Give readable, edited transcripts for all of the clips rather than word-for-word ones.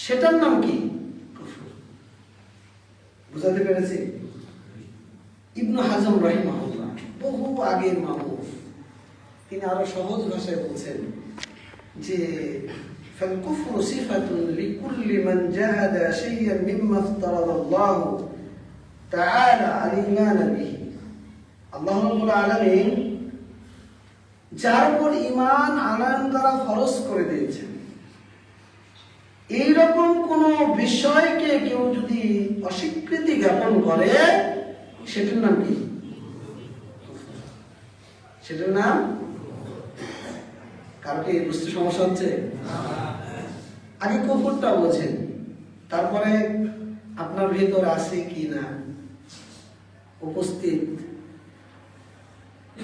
সেটার নাম কি? বুঝাতে পেরেছি? ইবনে হাজম রাহিমাহুল্লাহ বহু আগের মানুষ, তিনি আরো সহজ ভাষায় বলছেন যে فالكفر صفة لكل من جحد شيئا مما افترض الله تعالى الإيمان به। আল্লাহ রাব্বুল আলামিন যার উপর ঈমান আনয়ন দ্বারা ফরজ করে দিয়েছেন, এইরকম কোন বিষয়কে কেউ যদি অস্বীকৃতি জ্ঞাপন করে সেটার নাম কি? সেটার নাম? কারো কি বুঝতে সমস্যা হচ্ছে? আগে কুফরটা বোঝেন, তারপরে আপনার ভেতর আছে কি না, উপস্থিত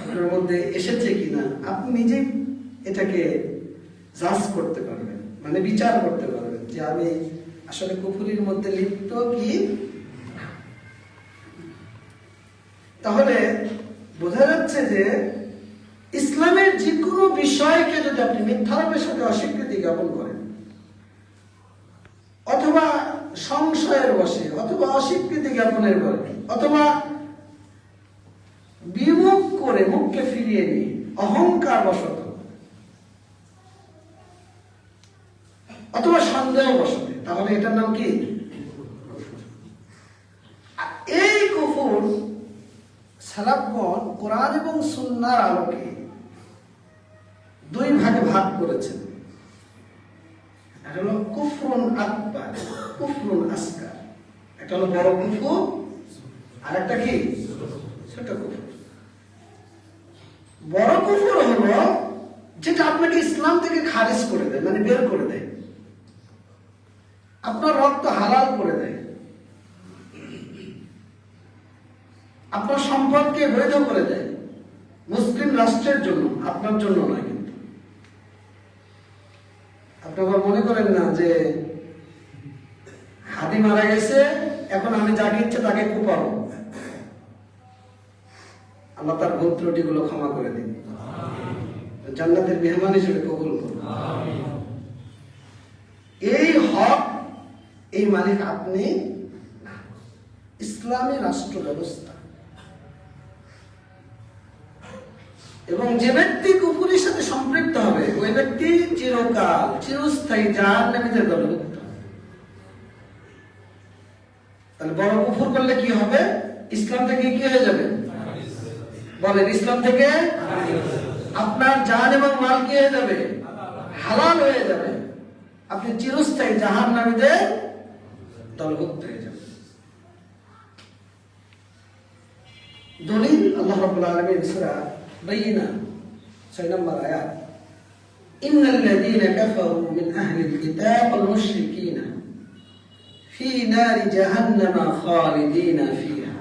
আপনার মধ্যে এসেছে কিনা, আপনি নিজেই এটাকে জাজ করতে পারবেন, মানে বিচার করতে পারবেন যে আমি আসলে কুফরির মধ্যে লিপ্ত কি। তাহলে বোঝা যাচ্ছে যে ইসলামের যে কোনো বিষয়কে যদি আপনি মিথ্যারূপের সাথে অস্বীকৃতি জ্ঞাপন করেন, অথবা সংশয়ের বশে, অথবা অস্বীকৃতি জ্ঞাপনের বশে, অথবা বিমুখ করে মুখকে ফিরিয়ে নিয়ে অহংকার বশত, অথবা সন্দেহ বশত, তাহলে এটার নাম কি? এই কুফর সালাফগণ কোরআন এবং সুন্নাহর আলোকে দুই ভাগে ভাগ করেছেন। একটা হলো কুফরুন আকবার, কুফরুন আসগার। একটা হলো বড় কুফর, আর একটা কি? ছোট কুফর। বড় কুফর হলো যেটা আপনাকে ইসলাম থেকে খারিজ করে দেয়, মানে বের করে দেয়, আপনার রক্ত হালাল করে দেয়, আপনার সম্পদকে বৈধ করে দেয় মুসলিম রাষ্ট্রের জন্য, আপনার জন্য নয়। কিন্তু আপনারা মনে করেন না যে হাদি মারা গেছে, এখন আমি যাকে ইচ্ছে তাকে কুপাবো। আল্লাহ তার ভুল ত্রুটিগুলো ক্ষমা করে দিন, জান্নাতের মেহমান হিসেবে কবুল করুন। এই হক, এই মালিক আপনি। ইসলামী রাষ্ট্র ব্যবস্থা, এবং যে ব্যক্তি কুফরের সাথে সম্পৃক্ত হবে ওই ব্যক্তি চিরকাল চিরস্থায়ী জাহান্নামীদের দলভুক্ত। তাহলে বড় কুফর করলে কি হবে? ইসলাম থেকে কি হয়ে যাবে? বলেন, ইসলাম থেকে আপনার জান এবং মাল কি হয়ে যাবে? হালাল হয়ে যাবে। আপনি চিরস্থায়ী জাহান্নামীদের দলভুক্ত হয়ে যাবেন। দলিল আল্লাহ রাব্বুল আলামিন সূরা বাইয়িনা 6 নম্বর আয়াত, ইন্নাল্লাযীনা কাফারু মিন আহলিল কিতাব ওয়াল মুশরিকিনা ফি নারি জাহান্নামা খালিদিনা ফিহা।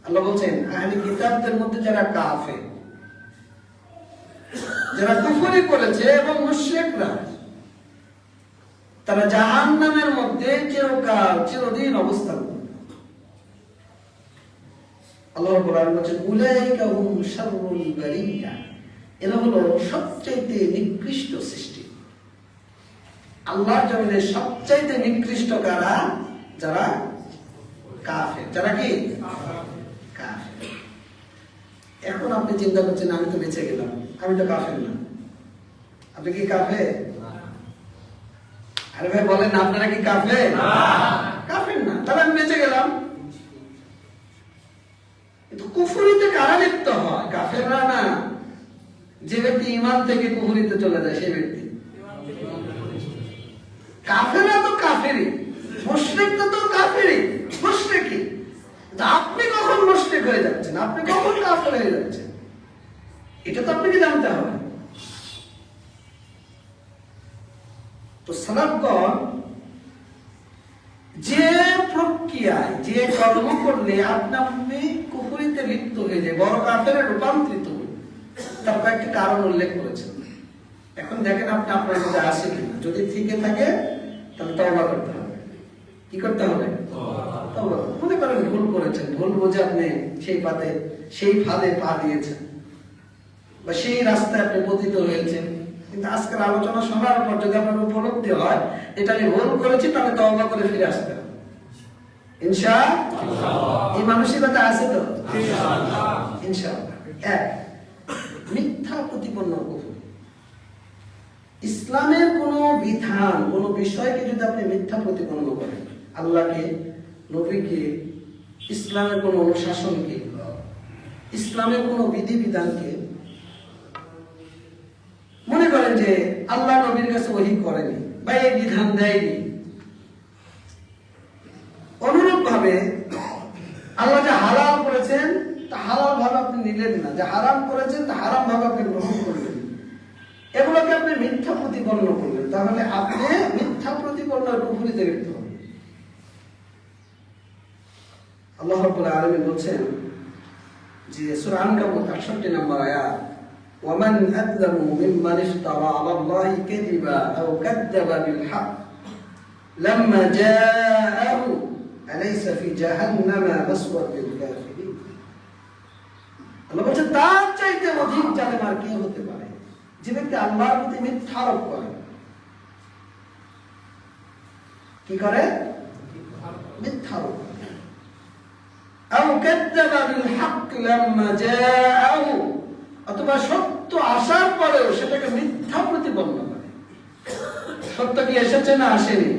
আল্লাহ বলেন আহলি কিতাবদের মধ্যে যারা কাফের, যারা কুফরি করেছে এবং মুশরিকরা, তারা জাহান্নামের মধ্যে চিরকাল চিরদিন অবস্থান করবে। আল্লাহ রাব্বুল আলামিন বলেন উলাইকা হুম শাররুল বারিয়া, এরা হলো সবচাইতে নিকৃষ্ট সৃষ্টি। আল্লাহর জমিনে সবচাইতে নিকৃষ্ট কারা? যারা কাফের। যারা কি? কাফের। এখন আপনি চিন্তা করছেন আমি তো বেঁচে গেলাম, আমি তো কাফের না। আপনি কি কাফের? আরে ভাই বলেন না, আপনারা কি কাফের? কাফের না, তাহলে আমি বেঁচে গেলাম। কিন্তু কুফরিতে কারা লিপ্ত হয়? কাফেররা না। যে ব্যক্তি ঈমান থেকে কুফরিতে চলে যায় সেই ব্যক্তি। কাফেররা তো কাফেরই, মুশরিক তো কাফেরই, মুশরিকই। আপনি কখন মুশরিক হয়ে যাচ্ছেন, আপনি কখন কাফের হয়ে যাচ্ছেন, এটা তো আপনাকে জানতে হবে। তো সালাফগণ যে প্রক্রিয়ায়, যে কর্ম করলে আপনি কুফরিতে লিপ্ত হয়ে যায়, বড় কাফেরে রূপান্তরিত, তার কয়েকটি কারণ উল্লেখ করেছেন। এখন দেখেন আপনি আপনার মধ্যে আসে কিনা। যদি থেকে থাকে তাহলে তওবা করতে হবে। কি করতে হবে? তওবা। মনে করেন ভুল করেছেন, ভুল বুঝে আপনি সেই ফাঁদে পা দিয়েছেন, বা সেই রাস্তায় আপনি পতিত হয়েছেন, কিন্তু আজকের আলোচনা শোনার পর যদি আপনার উপলব্ধি হয় এটা আমি ভুল করেছি, তাহলে তওবা করে ফিরে আসতে হবে ইনশাআল্লাহ। এই মানসিকতা আছে তো ইনশাআল্লাহ। এক, মিথ্যা প্রতিপন্ন কুফর। ইসলামের কোন বিধান, কোন বিষয়কে যদি আপনি মিথ্যা প্রতিপন্ন করেন, আল্লাহকে, নবীকে, ইসলামের কোন অনুশাসনকে, ইসলামের কোন বিধিবিধানকে, মনে করেন যে আল্লাহ নবীর কাছে ওহী করেনি বা এই বিধান দেয়নি, অনুরূপ ভাবে আল্লাহ যে হালাল করেছেন তা হালাল ভাবে আপনি নিলেন না, যে হারাম করেছেন তা হারাম ভাবে আপনি গ্রহণ করলেন, এগুলোকে আপনি মিথ্যা প্রতিপন্ন করলেন, তাহলে আপনি মিথ্যা প্রতিপন্ন কুফরিতে লিপ্ত হবেন। আল্লাহ রাব্বুল আলামিন বলছেন যে সূরা আনকাবুত 68 নম্বর আয়াত, ওয়ামান আযলামু মিম্মান ইফতারা আলাল্লাহি কাযিবা আও কাযযাবা বিল হক লাম্মা জাআহু আলাইসা ফি জাহান্নামা মাসওয়াল লিল কাফিরিন। আল্লাহ বলছেন তার চাইতে অধিক জালেম আর কে হতে পারে, যে ব্যক্তি আল্লাহর প্রতি মিথ্যা আরোপ করে। কি করে? মিথ্যা আরোপ করে। আও কাযযাবা বিল হক লাম্মা জাআহু, অথবা সত্য আসার পরেও সেটাকে মিথ্যা প্রতিপন্ন করে। সত্য কি এসেছে না আসেনি?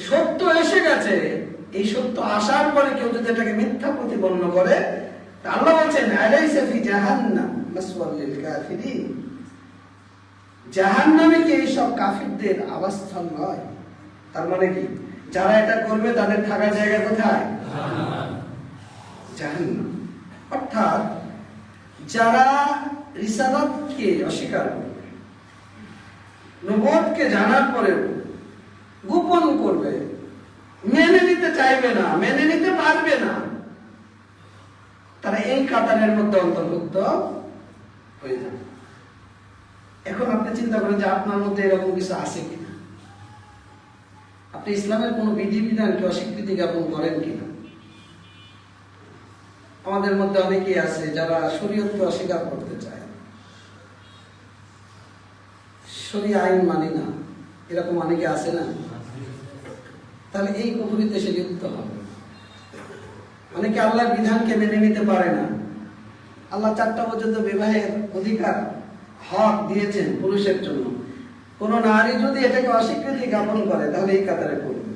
সত্য এসে গেছে, এই সত্য আসার পরে কেউ যদি এটাকে মিথ্যা প্রতিপন্ন করে, আল্লাহ বলছেন আলাইসা ফি জাহান্নাম মাসওয়াল লিল কাফিরিন, জাহান্নামে কি এই সব কাফিরদের আবাসস্থান নয়? তার মানে কি, যারা এটা করবে তাদের থাকার জায়গা কোথায়? জাহান্নাম। অর্থাৎ যারা রিসালাতকে অস্বীকার করবে, নবুয়তকে জানার পরেও গোপন করবে, মেনে নিতে চাইবে না, মেনে নিতে পারবে না, তারা এই কাতারের মধ্যে অন্তর্ভুক্ত হয়ে যাবে। এখন আপনি চিন্তা করেন যে আপনার মধ্যে এরকম কিছু আছে কিনা, আপনি ইসলামের কোন বিধিবিধানকে অস্বীকৃতি জ্ঞাপন করেন কিনা। আমাদের মধ্যে অনেকেই আছে যারা শরীয়তকে অস্বীকার করতে চায়, শরীয়ত আইন মানি না, এরকম অনেকে আছে না? তাহলে এই কুফরিতে সে লিপ্ত হবে। অনেকে আল্লাহর বিধানকে মেনে নিতে পারে না। আল্লাহ 4টা পর্যন্ত বিবাহের অধিকার, হক দিয়েছেন পুরুষের জন্য, কোন নারী যদি এটাকে অস্বীকৃতি জ্ঞাপন করে তাহলে এই কাতারে পড়বে।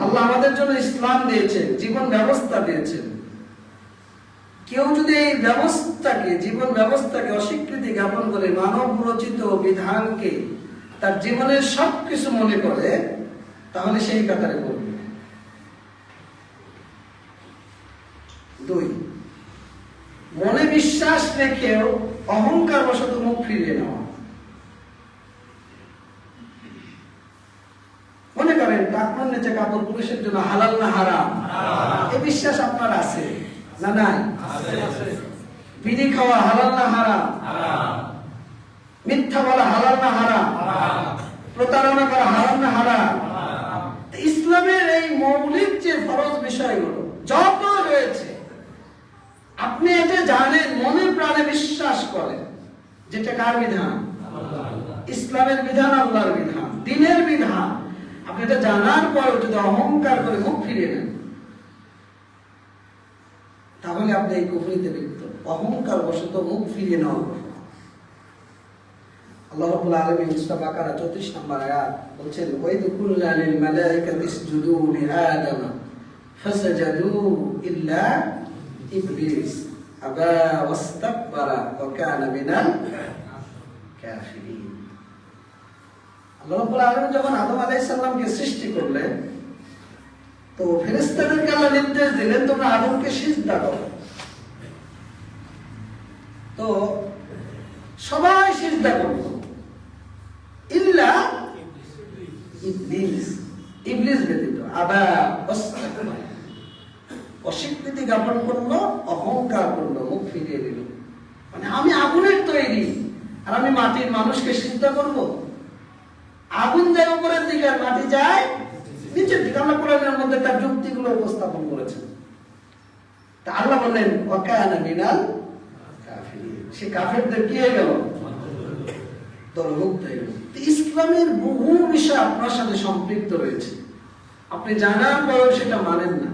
আল্লাহ আমাদের জন্য ইসলাম দিয়েছেন, জীবন ব্যবস্থা দিয়েছেন, কেউ যদি এই ব্যবস্থাকে, জীবন ব্যবস্থাকে অস্বীকৃতি জ্ঞাপন করে মানব রচিত বিধানকে তার জীবনের সবকিছু মনে করে, তাহলে সেই কাতারে পড়বে। 2, মনে বিশ্বাস রেখেও অহংকার বশত মুখ ফিরিয়ে নেওয়া। মনে করেন টাকনোর নিচে কাপড় পুরুষের জন্য হালাল না হারাম, এই বিশ্বাস আপনার আছে না নাই? বিড়ি খাওয়া হালাল না হারাম? মিথ্যা বলা হালাল না হারাম? প্রতারণা করা হারাম না হারাম? ইসলামের এই মৌলিক যে ফরজ বিষয়গুলো যত রয়েছে, আপনি এটা জানেন, মনে প্রাণে বিশ্বাস করেন, যেটা কার বিধান? ইসলামের বিধান, আল্লাহর বিধান, দ্বীনের বিধান। আপনি এটা জানার পর যদি অহংকার করে মুখ ফিরিয়ে নেন, তাহলে আপনি এই কুফরিতে লিপ্ত। অহংকার বশত মুখ ফিরিয়ে নেওয়া। আল্লাহ রাব্বুল আলামিন সূরা বাকারা 34 নম্বর আয়াত বলছেন, ওয়াইদ কুল্লা লিল মালাইকাতি ইসজুদু লিআদম ফাসাজাদু ইল্লা ইবলিস আবা ওয়াস্তাকবারা ওয়া কানা মিনাল কাফিরিন। আল্লাহ রাব্বুল আলামিন যখন আদম আলাইহিস সালামকে সৃষ্টি করলেন, তো ফেরেশতাদেরকে আল্লাহ নির্দেশ দিলেন তোমরা আদমকে সিজদা করো। তো সবাই সিজদা করলো ইল্লা ইবলিস, ইবলিস ব্যতীত। আবা ওয়াস্তাকবারা, অস্বীকৃতি জ্ঞাপন করলো, অহংকার করলো, মুখ ফিরিয়ে দিল। মানে আমি আগুনের তৈরি আর আমি মাটির মানুষকে সিজদা করব? আগুন যায় উপরের দিকে আর মাটি যায় নিচের দিকে। আল্লাহ কোরআনের মধ্যে তার যুক্তিগুলো উপস্থাপন করেছেন। তা আল্লাহ বললেন ওয়া কানা মিনাল কাফিরিন। সে কাফেরদের কি হয়ে গেল? দলভুক্ত হয়ে গেল। ইসলামের বহু বিষয় আপনার সাথে সম্পৃক্ত রয়েছে, আপনি জানার পরেও সেটা মানেন না।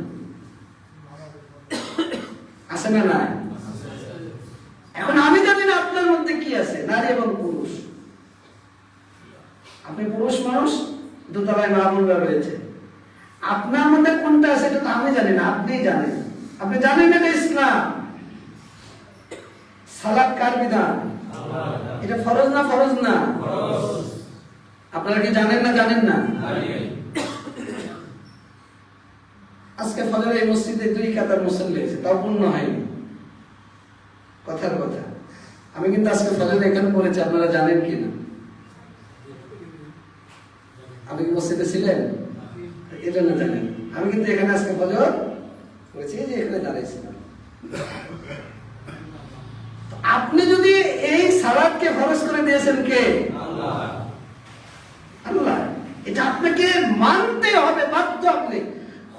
আছে না নাই? এখন আমি জানি না আপনার মধ্যে কি আছে, নারী এবং পুরুষ। আপনি পুরুষ মানুষ, দোতলায় মা বোনরা রয়েছে, আপনার মধ্যে কোনটা আছে এটা তো আমি জানি না, আপনিই জানেন। আপনি জানেন এটা ইসলাম। সালাত কার বিধান? এটা ফরজ না ফরজ না? আপনারা কি জানেন না জানেন না? আজকে ফজর এই মসজিদে 2 কাতার মুসল্লি হয়েছে, তাও পূর্ণ হয়নি। কথার কথা, আমি কিন্তু আজকে ফজর এখানে পড়েছি, আপনারা জানেন কি না? আপনি কি মসজিদে ছিলেন? এটা না জানেন। আমি কিন্তু এখানে আজকে ফজর পড়েছি, যে এখানে দাঁড়িয়েছিলাম। আপনি যদি এই সালাতকে ফরজ করে দিয়েছেন কে? আল্লাহ। এটা আপনাকে মানতে হবে, বাধ্য। আপনি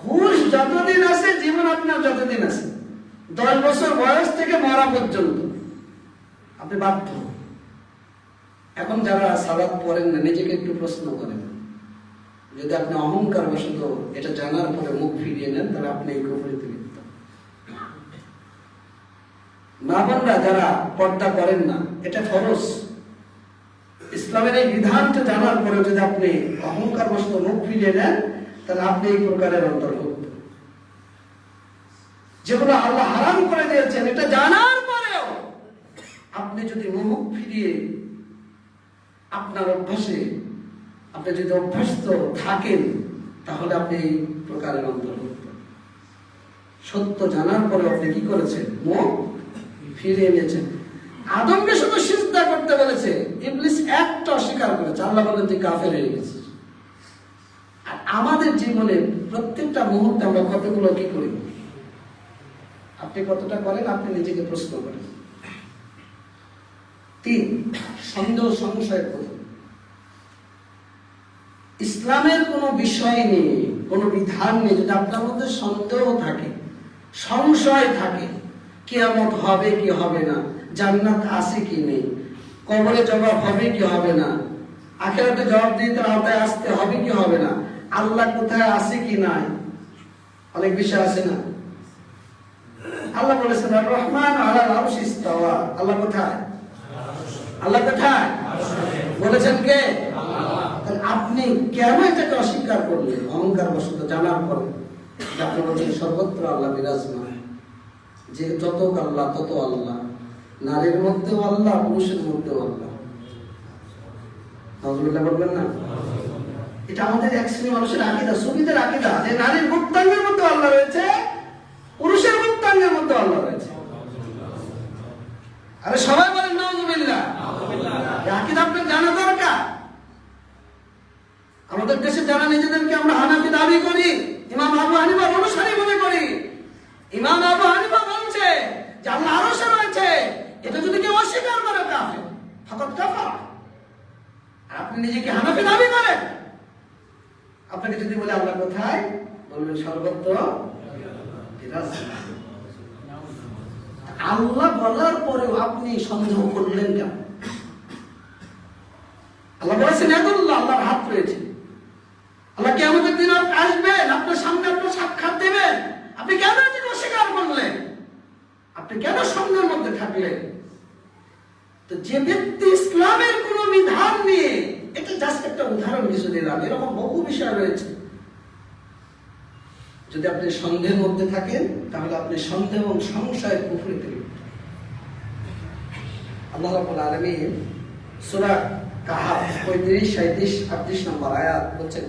হুশ যতদিন আছে, জীবন আপনার যতদিন আছে, 10 বছর বয়স থেকে মরা পর্যন্ত আপনি বাধ্য। এখন যারা সালাত পড়েন না, নিজেকে একটু প্রশ্ন করেন, যদি আপনি অহংকার বশত এটা জানার পরে মুখ ফিরিয়ে নেন, তাহলে আপনি এই কুফরিতে লিপ্ত। মা বোনরা যারা পর্দা করেন না, এটা ফরজ। ইসলামের এই বিধানটা জানার পরে যদি আপনি অহংকার বশত মুখ ফিরিয়ে নেন, তাহলে আপনি এই প্রকারের অন্তর্ভুক্ত। যেগুলো আল্লাহ হারাম করে দিয়েছেন, এটা জানার পরেও আপনি যদি মুখ ফিরিয়ে আপনার অভ্যাসে আপনি যদি অভ্যস্ত থাকেন, তাহলে আপনি এই প্রকারের অন্তর্ভুক্ত। সত্য জানার পরে আপনি কি করেছেন? মুখ ফিরিয়ে নিয়েছেন। আদমকে শুধু সিজদা করতে বলেছে, ইবলিস একটা অস্বীকার করেছে। আল্লাহ বলেন তুই কাফের হয়ে গেছিস। আর আমাদের জীবনে প্রত্যেকটা মুহূর্তে আমরা কতগুলো কি করি? আপনি কতটা করেন? আপনি নিজেকে প্রশ্ন করেন। 3, সন্দেহ সংশয় করুন। ইসলামের কোনো বিষয় নেই, কোনো বিধান নেই, যদি আপনার মধ্যে সন্দেহ থাকে, সংশয় থাকে, কিয়ামত হবে কি হবে না, জান্নাত আছে কি নেই, কবরে জবাব হবে কি হবে না, আখিরাতে জবাব দিতে আওতায় আসতে হবে কি হবে না, আল্লাহ কোথায় আছে কি নাই, অনেক বিষয় আছে না? আল্লাহ বলেছেন আর রহমান আলাল আরশি ইস্তাওয়া। আল্লাহ কোথায়? আল্লাহ কোথায় বলেছেন কে? আপনি কেন এটাকে অস্বীকার করলেন? অহংকার বশত জানার পরে আপনি বলছেন সর্বত্র আল্লাহ বিরাজমান, যে যত আল্লাহ তত আল্লাহ, নারীর মধ্যেও আল্লাহ, পুরুষের মধ্যেও আল্লাহ। নাউজুবিল্লাহ বলবেন না? এটা আমাদের এক শ্রেণী মানুষের আকীদা, সুফিদের আকীদা, যে নারীর মুক্তাঙ্গের মধ্যে আল্লাহ রয়েছে, পুরুষের মুক্তাঙ্গের মধ্যে আল্লাহ রয়েছে। আরে সবাই বলেন নাউজুবিল্লাহ। আকীদা আপনার জানা দরকার। আমাদের দেশে যারা নিজেদেরকে আমরা হানাফি দাবি করি, ইমাম আবু হানিফার অনুসারী মনে করি, ইমাম আবু হানিফা বলছে যে আল্লাহ আরশে রয়েছে, এটা যদি কেউ অস্বীকার করে কাফের, ফাকাদ কাফার। আপনি নিজেকে হানাফি দাবি করেন, আপনাকে যদি বলে আল্লাহ কোথায়, বলবেন সর্বত্র বিরাজমান। আল্লাহ বলার পরেও আপনি সন্দেহ করলেন কেন? আল্লাহ বলেছেন ইয়াদুল্লাহ, আল্লাহর হাত রয়েছে। আল্লাহ কিয়ামতের দিন আসবেন, আপনার সামনে আপনার সাক্ষাৎ দেবেন, আপনি কেন এটাকে অস্বীকার করলেন? আপনি কেন সন্দেহের মধ্যে থাকলেন? তো যে ব্যক্তি ইসলামের কোন বিধান নিয়ে, এটা জাস্ট একটা উদাহরণ কিছু দিলাম, এরকম বহু বিষয় রয়েছে। যদি আপনি সন্দেহের মধ্যে থাকেন, তাহলে আপনি সন্দেহ এবং সংশয়ের কুফরিতে লিপ্ত। আল্লাহ রাব্বুল আলামিন সূরা কাহাফ 35, 37, 38 নম্বর আয়াত বলছেন,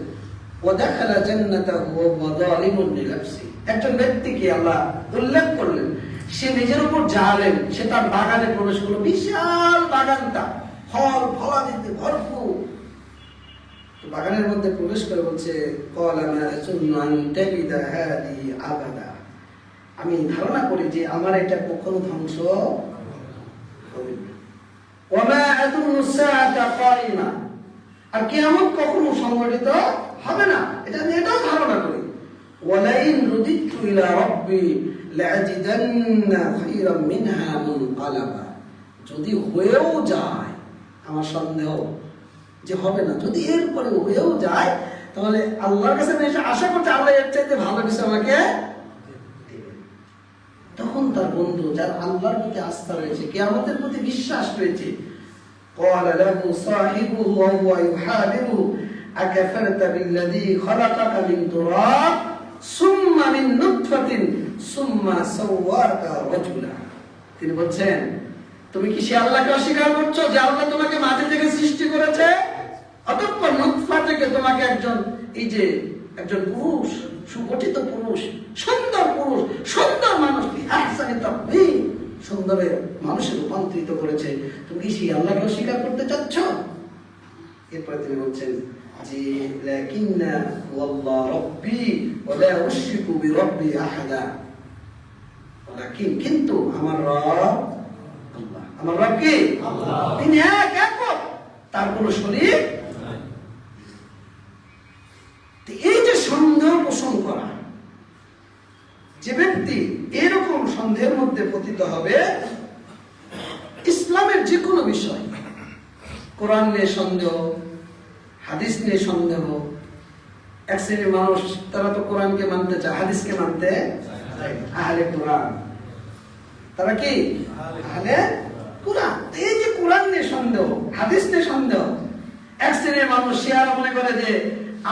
ওয়াদাখালা জান্নাতাহু ওয়া যালিমুন লিনাফসি। একজন ব্যক্তিকে আল্লাহ উল্লেখ করলেন, সে নিজের উপর জালেম, সে তার বাগানে প্রবেশ করলো, বিশাল বাগানটা ফল ফলাদিতে ভরপুর। বাগানের মধ্যে প্রবেশ করে বলছে, ক্বালা মা আযুন্নু আন তাবিদা হাদি আবাদা। আমি ধারণা করি যে আমার এটা কখনো ধ্বংস হবে না। ওয়া মা আযুন্নু সাআতা কায়িমা। আর কিয়ামত কখনো সংঘটিত হবে না, এটা আমি এটাও ধারণা করি। ওয়ালাইন রুদিতু ইলা রাব্বি লাআজিদান্না খায়রাম মিনহা মুনকালাবা। যদি হয়েও যায়, আমার সন্দেহ যে হবে না, যদি এরপরে হয়েও যায়, তাহলে আল্লাহর কাছে আমি আশা করছি আল্লাহ এর চাইতে ভালো কিছু আমাকে দেবেন। তখন তার বন্ধু, যার আল্লাহর প্রতি আস্থা রয়েছে, কিয়ামতের প্রতি বিশ্বাস রয়েছে, قال له صاحبه وهو يحاوره أكفرت بالذي خلقك من تراب ثم من نطفة ثم سواك رجلا। তিনি বলছেন, তুমি কি সে আল্লাহকে অস্বীকার করছো যে আল্লাহ তোমাকে মাটি থেকে সৃষ্টি করেছে, অতঃপর নুতফা থেকে তোমাকে একজন পুরুষ, সুগঠিত পুরুষ, সুন্দর পুরুষ, সুন্দর মানুষ, আহসানি তাকবীর, সুন্দরের মানুষে রূপান্তরিত করেছে, তুমি কি সেই আল্লাহকে অস্বীকার করতে চাচ্ছ? এরপরে তিনি বলছেন যে লাকিন্না ওয়াল্লাহ রাব্বি ওয়া লা উশরিকু বিরাব্বি আহাদা, কিন্তু আমার রব আল্লাহ, আমার রব কি আল্লাহ, তিনি এক একক, তার কোনো শরীক নাই। এই যে সন্দেহ পোষণ করা, যে ব্যক্তি এরকম সন্দেহের মধ্যে পতিত হবে, ইসলামের যে কোনো বিষয়, কোরআন নিয়ে সন্দেহ, হাদিস নিয়ে সন্দেহ। এক শ্রেণীর মানুষ, তারা তো কোরআনকে মানতে চায়, হাদিসকে মানতে চায়, আহলে কোরআন, তারা কি আহলে কোরআন। এই যে কোরআন নিয়ে সন্দেহ, হাদিস নিয়ে সন্দেহ, এক শ্রেণীর মানুষ, শিয়ারা মনে করে যে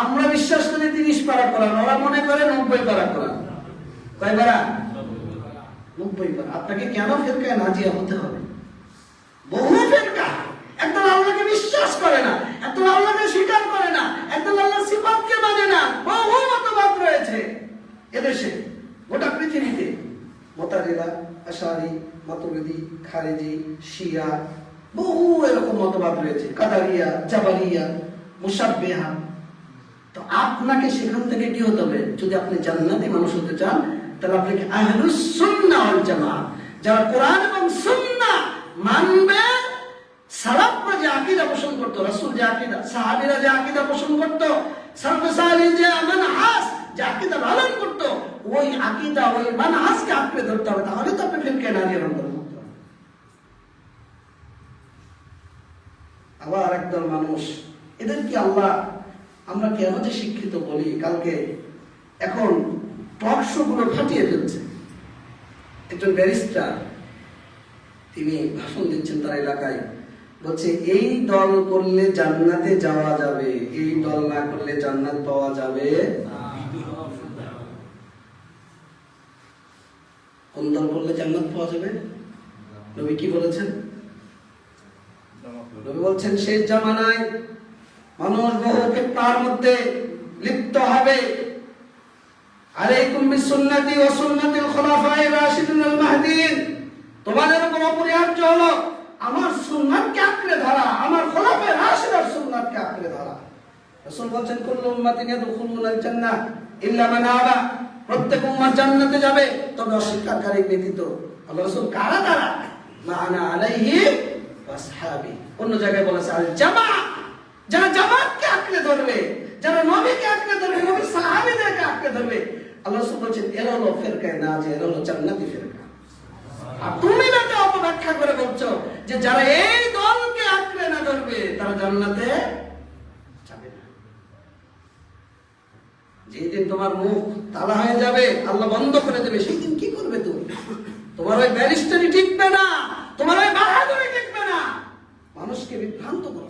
আমরা বিশ্বাস করি 30 পারা কোরআন, ওরা মনে করে 90 পারা কোরআন। কয় পারা? 90 পারা। আপনাকে কেন ফিরকায়ে নাজিয়া হতে হবে? বহু ফিরকা, একদল আল্লাহকে বিশ্বাস করে না, একদল আল্লাহকে স্বীকার করে না, একদল আল্লাহর সিফাতকে মানে না, বহু মতবাদ রয়েছে এদেশে, গোটা পৃথিবীতে। মুতাজিলা, আশারি, মাতুরিদি, খারিজি, শিয়া, বহু এরকম মতবাদ রয়েছে, কাদারিয়া, জাবারিয়া, মুশাব্বিহা। তো আপনাকে সেখান থেকে কি হতে হবে? যদি আপনি জান্নাতি মানুষ হতে চান, তাহলে আপনাকে আহলুস সুন্নাহ ওয়াল জামাআহ, যারা কোরআন এবং সুন্নাহ মানবে, সালাফরা যে আকীদা পোষণ করত, রাসূল যে আকীদা, সাহাবীরা যে আকীদা পোষণ করত, সালফে সালিহিন যে মানহাজ, যে আকীদা পালন করত, ওই আকীদা, ওই মানহাজকে আঁকড়ে ধরতে হবে, তাহলে তো আপনি ফিরকায়ে নাজিয়ার অন্তর্ভুক্ত। আবার একদল মানুষ, এদের কি আল্লাহ, আমরা কেন যে শিক্ষিত বলি, কালকে এখন টক শো গুলো ফাটিয়ে ফেলছে। একজন ব্যারিস্টার, তিনি ভাষণ দিচ্ছেন তার এলাকায়, বলছে এই দল করলে জান্নাতে যাওয়া যাবে, এই দল না করলে জান্নাত পাওয়া যাবে। কোন দল করলে জান্নাত পাওয়া যাবে? নবী কি বলেছেন? নবী বলছেন শেষ জামানায় মানুষ বহু ফিতনার মধ্যে লিপ্ত হবে। আলাইকুম বিসুন্নতি ওয়া সুন্নাতিল খুলাফায়ে রাশিদিন মাহদিয়িন, তোমাদের উপর অপরিহার্য হলো আমার সুন্নাতকে আঁকড়ে ধরা, আমার খুলাফায়ে রাশিদের সুন্নাতকে আঁকড়ে ধরা। রাসূল বলেন কুল্লু উম্মাতিন ইয়াদখুলুনাল জান্নাহ ইল্লা মান আবা, প্রত্যেক উম্মত জান্নাতে যাবে তবে অস্বীকারী ব্যতীত। আল্লাহ রাসূল কারা তারা? মা আনা আলাইহি ওয়া আসহাবি। অন্য জায়গায় বলেছে আল জামাআ, যারা জামাতকে আঁকড়ে ধরবে, যারা নবীকে আঁকড়ে ধরবে, নবীর সাহাবীদেরকে আঁকড়ে ধরবে, আল্লাহ রাসূল বলেন এরা হলো ফিরকায়ে নাজিয়া, এরা হলো জান্নাতি ফিরকা। আর তুমি না তো অপব্যাখ্যা করে বলছো যে যারা এই দলকে আঁকড়ে না ধরবে তারা জান্নাতে যাবে না। যেদিন তোমার মুখ তালা হয়ে যাবে, আল্লাহ বন্ধ করে দেবে, সেই দিন কি করবে তুমি? তোমার ওই ব্যারিস্টারি টিকবে না, তোমার ওই বাহাদুরি টিকবে না। মানুষকে বিভ্রান্ত করো,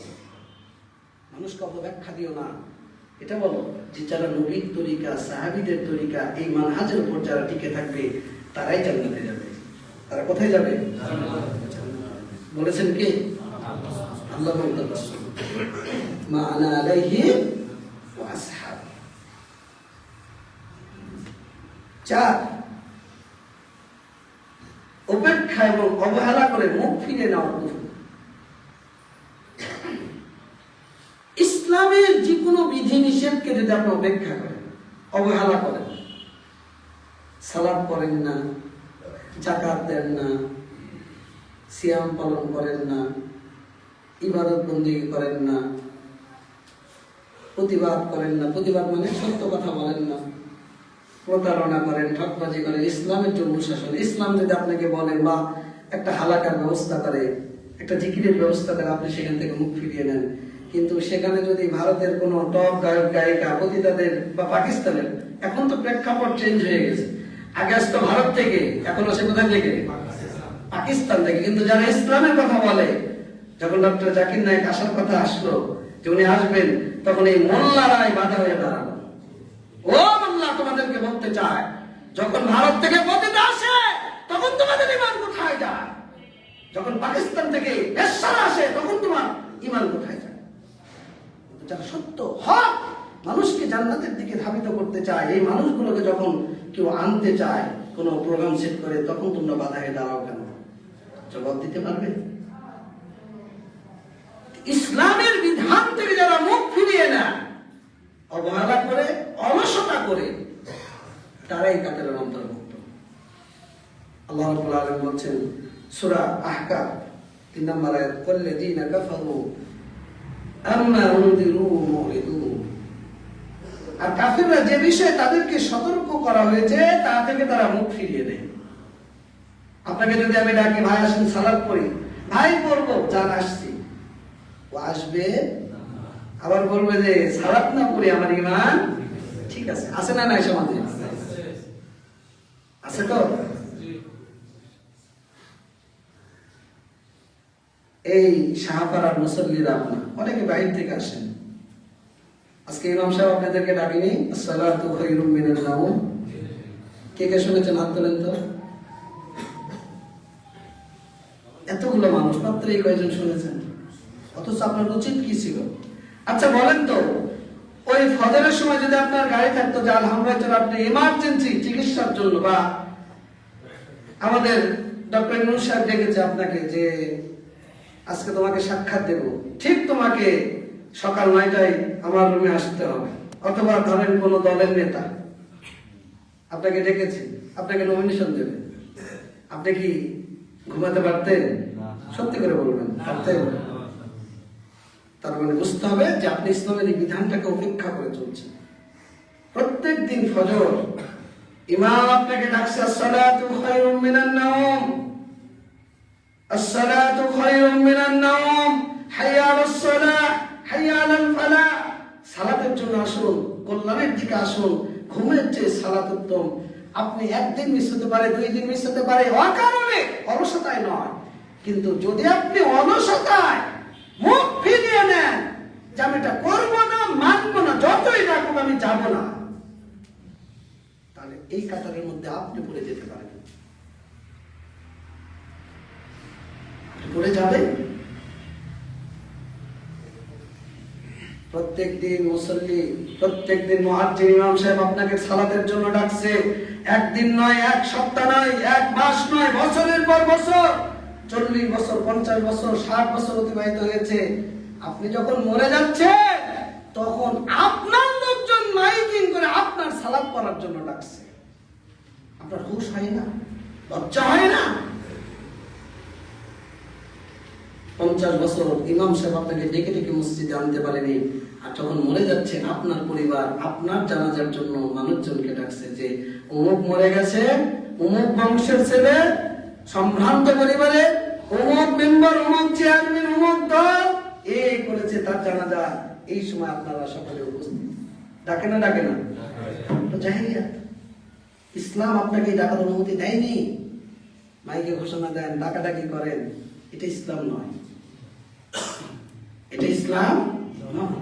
মানুষকে অপব্যাখ্যা দিও না। এটা বলো যে যারা নবীর তরিকা, সাহাবীদের তরিকা, এই মানহাজের উপর যারা টিকে থাকবে তারাই জান্নাতে যাবে। তারা কোথায় যাবে? বলেছেন কে? আল্লাহ বলেন মা আনা আলাইহি ওয়া আসহাবি। চার, উপেক্ষা এবং অবহেলা করে মুখ ফিরে নেওয়া। ইসলামের যে কোনো বিধি নিষেধকে যদি আপনি উপেক্ষা করেন, অবহেলা করেন, সালাত পড়েন না, যাকাত দেন না, সিয়াম পালন করেন না, ইবাদত বন্দেগী করেন না, প্রতিবাদ করেন না, প্রতিবাদ মানে সত্য কথা বলেন না, প্রতারণা করেন, ঠকবাজি করেন, ইসলামের যে অনুশাসন, ইসলাম যদি আপনাকে বলে বা একটা হালাকার ব্যবস্থা করে একটা জিকিরের ব্যবস্থা করে আপনি সেখান থেকে মুখ ফিরিয়ে নেন। কিন্তু সেখানে যদি ভারতের কোনো টপ গায়ক গায়িকা পতিতাদের বা পাকিস্তানের, এখন তো প্রেক্ষাপট চেঞ্জ হয়ে গেছে, আগে আসতো ভারত থেকে, এখন আসে কোথা থেকে? পাকিস্তান থেকে। কিন্তু যারা ইসলামের কথা বলে, যখন ডক্টর জাকির নায়েক আসার কথা আসলো যে উনি আসবেন, তখন এই মোল্লারাই বাধা হয়ে দাঁড়ালো। ও মোল্লা, তোমাদেরকে বলতে চায়, যখন ভারত থেকে পতিতা আসে তখন তোমাদের ইমান কোথায় যায়? যখন পাকিস্তান থেকে বেশ্যারা আসে তখন তোমার ইমান কোথায় যায়? যারা সত্য হক মানুষকে জান্নাতের দিকে ধাবিত করতে চায়, এই মানুষগুলোকে যখন কেউ আনতে চায় কোন প্রোগ্রাম সেট করে, তখন তোমরা বাধা হয়ে দাঁড়াও কেন? জবাব দিতে পারবে? ইসলামের বিধান থেকে যারা মুখ ফিরিয়ে নেয়, অবহেলা করে, অলসতা করে, তারাই কাতারের অন্তর্ভুক্ত। আল্লাহ রাব্বুল আলামিন বলছেন সূরা আহকাফ 3 নম্বর আয়াত, ওয়াল্লাযীনা কাফারু আম্মা উনযিরু মুরিদুন। আর কাফিররা যে বিষয়ে তাদেরকে সতর্ক করা হয়েছে তা থেকে তারা মুখ ফিরিয়ে নেয়। আপনাকে যদি আমি ডাকি, ভাই আসেন সালাত পড়ি, ভাই পড়বো, জান আসছি, ও আসবে, আবার বলবে যে সালাত না পড়ি আমার ঈমান ঠিক আছে। আছে না নাই সমাজে? আছে তো? এই শাহপাড়ার মুসল্লিরা আপনার অনেকে বাইরে থেকে আসেন। আজকে ইমাম সাহেব আপনাদেরকে ডাকিনি, আসসালাতু খায়রুম মিনান নাওম। কে কে শুনেছেন? হাত তোলেন তো। এতগুলো মানুষ, মাত্র এই কয়জন শুনেছেন, অথচ আপনার উচিত কি ছিল? আচ্ছা বলেন তো, ওই ফজরের সময় যদি আপনার গাড়ি থাকতো যে আলহামদুলিল্লাহ আপনি ইমার্জেন্সি চিকিৎসার জন্য, বা আমাদের ডক্টর ইউনূস সাহেব ডেকেছে আপনাকে যে আজকে তোমাকে সাক্ষাৎ দেব, ঠিক তোমাকে সকাল 9টায় আমার রুমে আসতে হবে, অথবা ধরেন কোন দলের নেতা আপনাকে ডেকেছে, আপনাকে নমিনেশন দেবে, আপনি কি ঘুমাতে পারতেন? সত্যি করে বলবেন, পারতেন? তার মানে বুঝতে হবে যে আপনি ইসলামের এই বিধানটাকে উপেক্ষা করে চলছেন। প্রত্যেক দিন ফজর ইমাম আপনাকে ডাকছে, আসসালাতু খায়রুম মিনান নাওম, আসসালাতু খায়রুম মিনান নাওম, হাইয়া আলাস সালাহ, হাইয়া আলাল ফালাহ। সালাতের জন্য আসুন, কল্যাণের দিকে আসুন। ঘুমের চেয়ে সালাত উত্তম। আপনি একদিন মিস হতে পারে, 2 দিন মিস হতে পারে, অকারণে, অলসতায় নয়। কিন্তু যদি আপনি অলসতায় মুখ ফিরিয়ে নেন যে আমি এটা করবো না, মানবো না, যতই ডাকুক আমি যাব না, তাহলে এই কাতারের মধ্যে আপনি পড়ে যেতে পারেন। পড়ে যাবে। প্রত্যেক দিন মুসল্লি, প্রত্যেক দিন মুয়াজ্জিন ইমাম সাহেব আপনাকে সালাতের জন্য ডাকছে। একদিন নয়, এক সপ্তাহ নয়, এক মাস নয়, বছরের পর বছর, 40 বছর, 50 বছর, 60 বছর অতিবাহিত হয়েছে। আপনি যখন মরে যাচ্ছেন তখন আপনার লোকজন মাইকিং করে আপনার সালাত পড়ার জন্য ডাকছে। আপনার হুঁশ হয় না? লজ্জা হয় না? 50 বছর ইমাম সাহেব আপনাকে ডেকে ডেকে মসজিদে আনতে পারেনি, আর যখন মরে যাচ্ছেন আপনার পরিবার আপনার জানাজার জন্য মানুষজনকে ডাকছে যে অমুক মরে গেছে, অমুক বংশের ছেলে, সম্ভ্রান্ত পরিবারে, অমুক মেম্বার, অমুক চেয়ারম্যান, অমুক দল এই করেছে, তার জানাজা। এই সময় আপনারা সকলে উপস্থিত। ডাকে না? ডাকে না? তো জাহেলিয়াত। ইসলাম আপনাকে ডাকার অনুমতি দেয়নি। মাইকে ঘোষণা দেন, ডাকাডাকি করেন, এটা ইসলাম নয়। এটা ইসলাম নয়।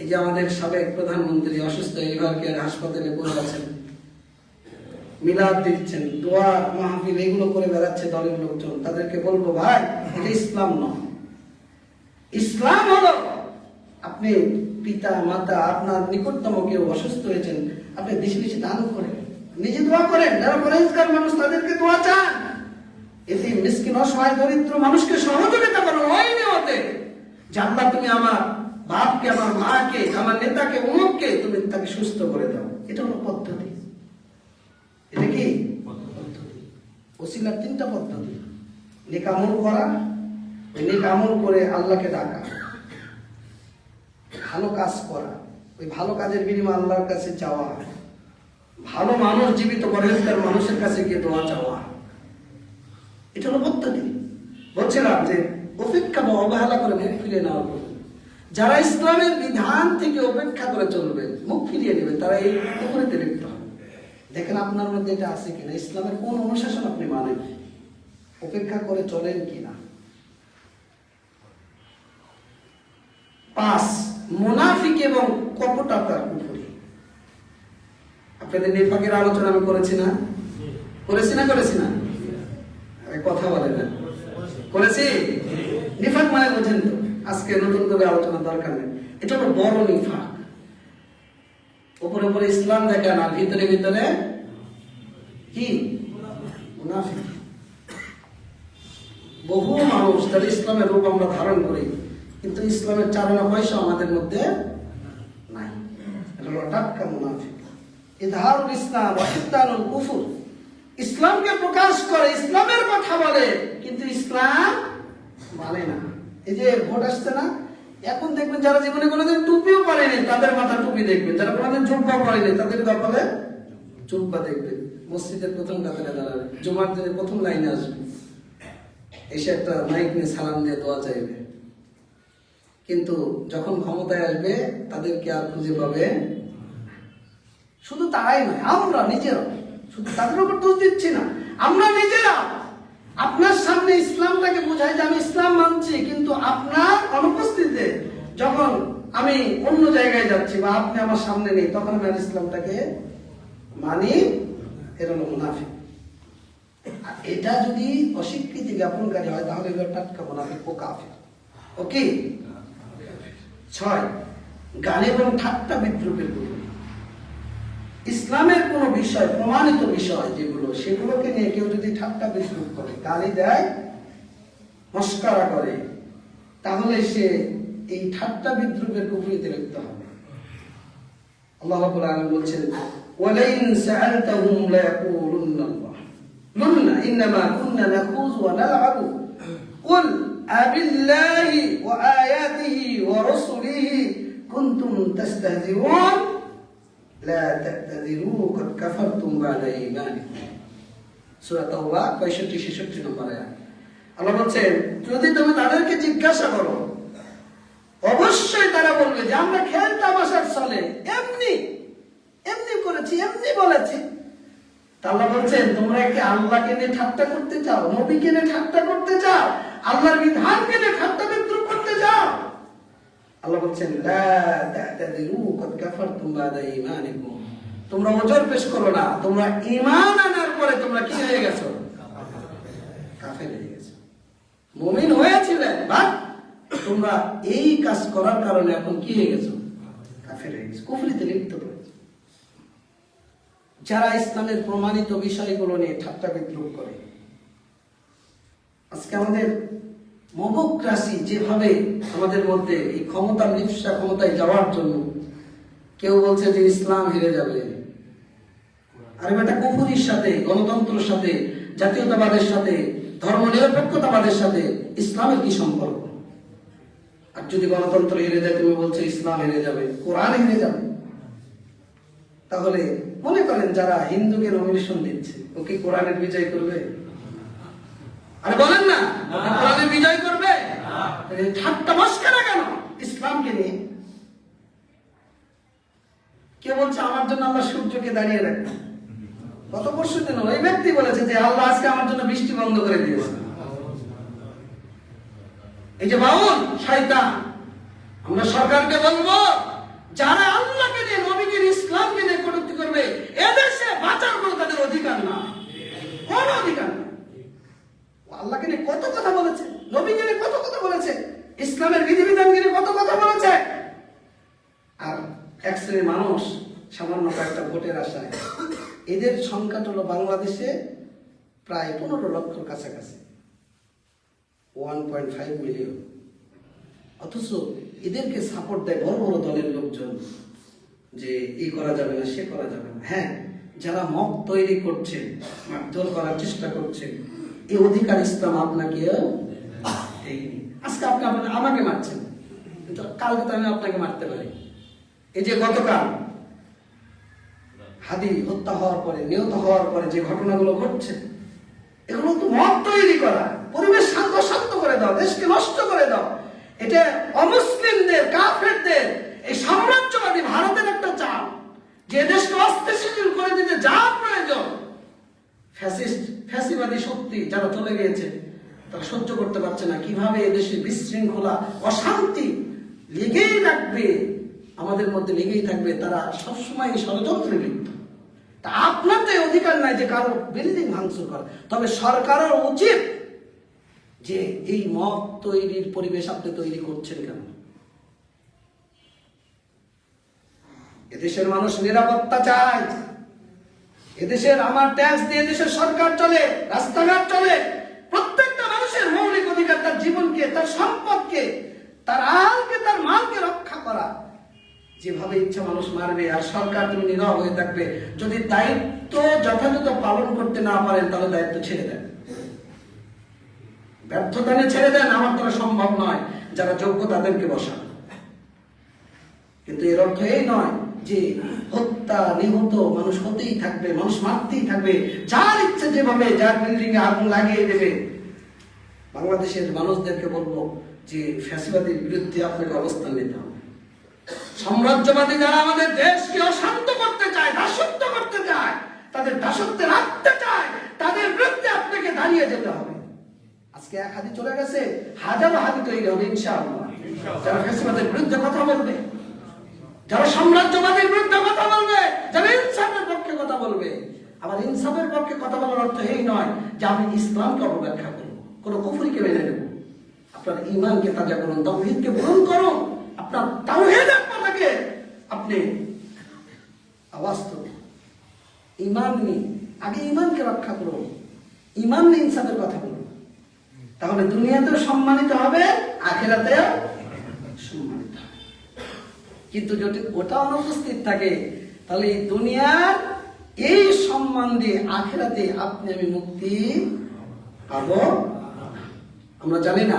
এই যে আমাদের সাবেক প্রধানমন্ত্রী অসুস্থ, এভার কেয়ার হাসপাতালে পড়ে আছেন, মিলাদ দিচ্ছেন, দোয়া মাহফিল এগুলো করে বেড়াচ্ছে দলের লোকজন, তাদেরকে বলবো ভাই এটা ইসলাম নয়। ইসলাম হলো আপনি পিতা মাতা, আপনার নিকটতম কেউ অসুস্থ হয়েছেন, আপনি বেশি বেশি দান করেন, নিজে দোয়া করেন, যারা পরেজগার মানুষ তাদেরকে দোয়া চান, এতে মিসকিন অসহায় দরিদ্র মানুষকে সহযোগিতা করো। ওই নিয়তে যে আল্লাহ তুমি আমার বাপকে, আমার মাকে, আমার নেতাকে, অমুককে তুমি তাকে সুস্থ করে দাও। এটা হলো পদ্ধতি। এটা কি পদ্ধতি? ওসিলার 3টা পদ্ধতি। নেক আমল করা, নেক আমল করে আল্লাহকে ডাকা, ভালো কাজ করা, ওই ভালো কাজের বিনিময়ে আল্লাহর কাছে চাওয়া, ভালো মানুষ, জীবিত পরেজগার মানুষের কাছে গিয়ে দোয়া চাওয়া। এটা হলো পদ্ধতি। বলছিলাম যে উপেক্ষা বা অবহেলা করে মুখ ফিরিয়ে নেওয়া করবে। যারা ইসলামের বিধান থেকে উপেক্ষা করে চলবে, মুখ ফিরিয়ে নেবে, তারা এই কুফরিতে লিপ্ত হবে। দেখেন আপনার মধ্যে এটা আছে কিনা, ইসলামের কোন অনুশাসন আপনি মানেন, উপেক্ষা করে চলেন কিনা। 5 মুনাফিক এবং কপটতার কুফরি। আপনাদের নিফাকের আলোচনা আমি করেছি না? করেছি না? কথা বলে না, করেছি? নিফাক মানে বোঝেন তো, আজকে নতুন করে আলোচনার দরকার নেই। এটা হলো বড় নিফাক। উপরে উপরে ইসলাম দেখেন আর ভিতরে ভিতরে কি মুনাফিক। বহু মানুষ যারা ইসলামের রূপ আমরা ধারণ করি, কিন্তু ইসলামের চারণা পয়সা আমাদের মধ্যে নাই। এটা হলো টাটকা মুনাফিক। ইজহারুল ইসলাম ওয়া ইবতানুল কুফর। ইসলামকে প্রকাশ করে, ইসলামের কথা বলে, কিন্তু ইসলাম মানে না। এই যে ভোট আসছে না, এখন দেখবেন যারা জীবনে কোনোদিন টুপিও পরেনি তাদের মাথা টুপি দেখবেন, যারা কোনোদিন জুব্বা পরেনি তাদের কপালে জুব্বা দেখবেন। মসজিদের প্রথম কাতারে দাঁড়াবে, জুমার দিনে প্রথম লাইনে আসবে, এসে একটা মাইক নিয়ে সালাম দিয়ে দোয়া চাইবে। কিন্তু যখন ক্ষমতায় আসবে তাদেরকে আর খুঁজে পাবে। শুধু তারাই নয়, আমরা নিজেরাও, শুধু তাদের উপর দোষ দিচ্ছি না, আমরা নিজেরা আপনার সামনে ইসলামটাকে বোঝাই যে আমি ইসলাম মানছি, কিন্তু আপনার অনুপস্থিতিতে যখন আমি অন্য জায়গায় যাচ্ছি বা আপনি আমার সামনে নেই, তখন আমি আর ইসলামটাকে মানি। এটা হলো মুনাফিক। আর এটা যদি অস্বীকৃতি জ্ঞাপনকারী হয় তাহলে এগুলো টাটকা মুনাফিক ও কাফির। ওকে। 6 গান এবং ঠাট্টা বিদ্রুপের কুফরি। ইসলামের কোন বিষয়, প্রমাণিত বিষয় যেগুলো, সেগুলোকে নিয়ে কেউ যদি ঠাট্টা বিদ্রুপ করে, গালি দেয়, মস্করা করে, তাহলে সে এই ঠাট্টা বিদ্রুপের কুফরিতে লিপ্ত হবে। আল্লাহ রাব্বুল আলামিন বলছেন, ওয়ালাইন সাআলতাহুম লা ইয়াকুলুন্না আল্লাহ লুন্না ইন্নামা কুন্না নাখুযু ওয়া নালআবু কুল আবিল্লাহি ওয়া আয়াতিহি ওয়া রাসূলিহি কুনতুম তাস্তাহজিউন লা তা'তাযিরু ক্বাদ কাফারতুম বা'দা ঈমানিকুম। সূরা তাওবা 65-66 নম্বর আয়াত। আল্লাহ বলছেন, যদি তুমি তাদেরকে জিজ্ঞাসা করো, অবশ্যই তারা বলবে যে আমরা খেল তামাশার চলে এমনি করেছি, এমনি বলেছি। আল্লাহ বলছেন, তোমরা কি আল্লাহকে নিয়ে ঠাট্টা করতে চাও, নবীকে নিয়ে ঠাট্টা করতে চাও, আল্লাহর বিধানকে নিয়ে ঠাট্টা বিদ্রুপ করতে চাও? আল্লাহ বলছেন, লা তা'তাযিরু ক্বাদ কাফারতুম বা'দা ঈমানিকুম। তোমরা ওজর পেশ করো না, তোমরা ঈমান আনার পরে তোমরা কি হয়ে গেছো? কাফের হয়ে গেছো। মুমিন হয়েছিলেন, বাট তোমরা এই কাজ করার কারণে এখন কি হয়ে গেছো? কাফের হয়ে গেছো, কুফরিতে লিপ্ত হয়েছে। যারা ইসলামের প্রমাণিত বিষয়গুলো নিয়ে ঠাট্টা বিদ্রুপ করে, আজকে আমাদের মবক্রাসি যেভাবে আমাদের মধ্যে এই ক্ষমতার লিপ্সা, ক্ষমতায় যাওয়ার জন্য কেউ বলছে যে ইসলাম হেরে যাবে। আর এটা কুফরির সাথে, গণতন্ত্রের সাথে, জাতীয়তাবাদের সাথে, ধর্মনিরপেক্ষতাবাদের সাথে ইসলামের কি সম্পর্ক? আর যদি গণতন্ত্র হেরে যায়, তুমি বলছো ইসলাম হেরে যাবে, কোরআন হেরে যাবে। তাহলে মনে করেন যারা হিন্দুকে নমিনেশন দিচ্ছে, ও কি কোরআনের বিজয় করবে? আরে বলেন না, কোরআনের বিজয় করবে? ঠাট্টা মস্করা কেন ইসলামকে নিয়ে? কে বলছে আমার জন্য আল্লাহ সূর্যকে দাঁড়িয়ে রাখবে? গত পরশু দিন ওই ব্যক্তি বলেছে যে আল্লাহ আজকে আমার জন্য বৃষ্টি বন্ধ করে দিয়েছে। এই যে বাউল শয়তান, আমরা সরকারকে বলবো, যারা আল্লাহকে নিয়ে, নবীকে নিয়ে, ইসলামকে নিয়ে কটূক্তি করবে, এদেশে বাঁচার কোনো তাদের অধিকার না, কোন অধিকার না। আল্লাহকে নিয়ে কত কথা বলেছে, নবীকে নিয়ে কত কথা বলেছে, ইসলামের বিধিবিধানকে নিয়ে কত কথা বলেছে। আর এক শ্রেণীর মানুষ সামান্য কয়েকটা ভোটের আশায়, এদের সংখ্যাটা হলো বাংলাদেশে প্রায় 15 লক্ষর কাছাকাছি, 1.5 মিলিয়ন। অথচ এদেরকে সাপোর্ট দেয় বড় বড় দলের লোকজন যে এই করা যাবে না, সে করা যাবে না। হ্যাঁ, যারা মত তৈরি করছে, মারধর করার চেষ্টা করছে, এই অধিকার ইসলাম আপনাকে দেয়নি। আজকে আপনি আমাকে মারছেন, কিন্তু কালকে তো আমি আপনাকে মারতে পারি। এই যে গতকাল হাদি হত্যা হওয়ার পরে, নিহত হওয়ার পরে যে ঘটনাগুলো ঘটছে, এগুলো তো মত তৈরি করা, পরিবেশ শান্ত করে করে দাও, দেশকে নষ্ট করে দাও। এটা অমুসলিমদের, কাফেরদের, এই সাম্রাজ্যবাদী ভারতের একটা চাল, যে দেশকে অস্থিতিশীল করে দিতে যা প্রয়োজন। ফ্যাসিবাদী শক্তি যারা চলে গিয়েছে, তারা সহ্য করতে পারছে না কিভাবে এদেশে বিশৃঙ্খলা, অশান্তি লেগেই রাখবে, আমাদের মধ্যে লেগেই থাকবে। তারা সবসময় ষড়যন্ত্রে লিপ্ত। তা আপনার তো অধিকার নাই যে কারো বিল্ডিং ভাঙচুর করা, তবে সরকারের উচিত যে এই মত তৈরির পরিবেশ আপনি তৈরি করছেন কেন? এদেশের মানুষ নিরাপত্তা চায়। এদেশের আমার ট্যাক্স দিয়ে এদেশের সরকার চলে, রাস্তাঘাট চলে। প্রত্যেকটা মানুষের মৌলিক অধিকার তার জীবনকে, তার সম্পদকে, তার আলকে, তার মালকে রক্ষা করা। যেভাবে ইচ্ছা মানুষ মারবে আর সরকার তুমি নীরব হয়ে থাকবে। যদি দায়িত্ব যথাযথ পালন করতে না পারেন তাহলে দায়িত্ব ছেড়ে দেন, ব্যর্থতা নিয়ে ছেড়ে দেন। আমার দ্বারা সম্ভব নয়, যারা যোগ্য তাদেরকে বসান। কিন্তু এর অর্থ এই নয় যে হত্যা, নিহত মানুষ হতেই থাকবে, মানুষ মারতেই থাকবে, যার ইচ্ছে যেভাবে, যার বিল্ডিং এ আগুন লাগিয়ে দেবে। বাংলাদেশের মানুষদেরকে বলবো যে ফ্যাসিবাদের বিরুদ্ধে আপনাকে অবস্থান নিতে হবে। সাম্রাজ্যবাদী যারা আমাদের দেশকে অশান্ত করতে চায়, দাসত্ব করতে চায়, তাদের দাসত্বে রাখতে চায়, তাদের বিরুদ্ধে আপনাকে দাঁড়িয়ে যেতে হবে। আজকে এক হাতি চলে গেছে, হাজারো হাতি তৈরি হবে ইনশাআল্লাহ। যারা ফ্যাসিবাদের বিরুদ্ধে কথা বলবে, যারা সাম্রাজ্যবাদের বিরুদ্ধে কথা বলবে, যারা ইনসাফের পক্ষে কথা বলবে। আবার ইনসাফের পক্ষে কথা বলার অর্থ এই নয় যে আমি ইসলামকে অপব্যাখ্যা করবো, কোনো কুফরিকে মেনে নেব। আপনার ঈমানকে তাজা করুন, তাওহীদকে পূরণ করুন, আপনার তাওহীদের কথাকে আপনি আওয়াজ তুলুন। ঈমান নিয়ে আগে ঈমানকে রক্ষা করুন, ঈমান নিয়ে ইনসাফের কথা বলুন। তাহলে দুনিয়াতেও সম্মানিত হবে, আখিরাতেও সম্মানিত হবে। কিন্তু যদি ওটা অনুপস্থিত থাকে তাহলে এই দুনিয়ার এই সম্মান দিয়ে আখিরাতে আপনি আমি মুক্তি পাবো। আমরা জানি না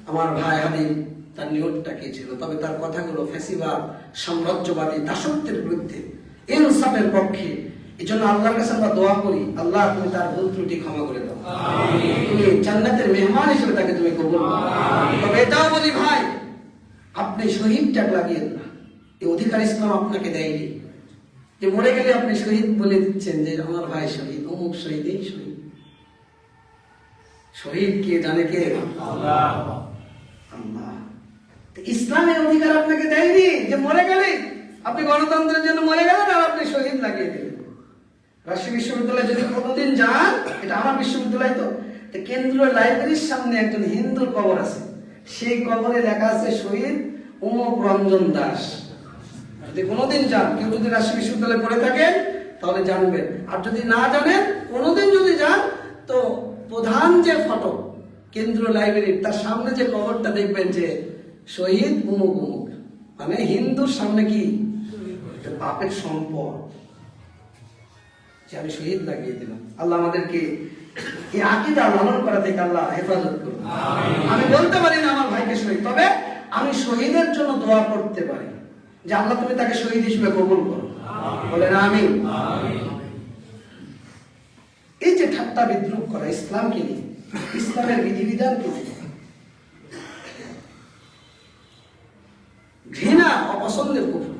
আমার ভাই হাবিব তার নিয়তটা কি ছিল, তবে তার কথাগুলো ফ্যাসিবাদ, সাম্রাজ্যবাদী, দাসত্বের বিরুদ্ধে, ইনসাফের পক্ষে। এই জন্য আল্লাহর কাছে আমরা দোয়া করি, আল্লাহ তুমি তার ভুল ত্রুটি ক্ষমা করে দাও, তুমি জান্নাতের মেহমান হিসেবে তাকে তুমি কবুল করো। তবে এটাও বলি ভাই, আপনি শহীদ ট্যাগ লাগিয়েন না। এই অধিকার ইসলাম আপনাকে দেয়নি যে মরে গেলে আপনি শহীদ বলে দিচ্ছেন যে আমার ভাই শহীদ, অমুক শহীদ, এই শহীদ। শহীদ কে জানে? কে? আল্লাহ। ইসলামের অধিকার আপনাকে দেয়নি যে মরে গেলে আপনি গণতন্ত্রের জন্য মরে গেলেন আর আপনি শহীদ লাগিয়ে দিলেন। রাজশাহী বিশ্ববিদ্যালয়ে যদি কোনোদিন যান, এটা আমার বিশ্ববিদ্যালয় তো, কেন্দ্রীয় লাইব্রেরির সামনে একজন হিন্দুর কবর আছে, সেই কবরে লেখা আছে শহীদ অমুক রঞ্জন দাস। যদি কোনোদিন যান, কেউ যদি রাজশাহী বিশ্ববিদ্যালয়ে পড়ে থাকেন তাহলে জানবেন। আর যদি না জানেন, কোনোদিন যদি যান, তো প্রধান যে ফটো কেন্দ্রীয় লাইব্রেরির, তার সামনে যে কবরটা দেখবেন যে শহীদ অমুক অমুক। মানে হিন্দুর সামনে কি পাপের সম্পদ যে আমি শহীদ লাগিয়ে দিলাম। আল্লাহ আমাদেরকে এই আকীদা লালন করা থেকে আল্লাহ হেফাজত করুন। আমি বলতে পারি না আমার ভাইকে শহীদ, তবে আমি শহীদের জন্য দোয়া করতে পারি যে আল্লাহ তুমি তাকে শহীদ হিসেবে কবুল করো। বলেন আমিন। এই যে ঠাট্টা বিদ্রুপ করা ইসলামকে নিয়ে, ইসলামের বিধিবিধানকে নিয়ে, ঘৃণা, অপছন্দের কুফর।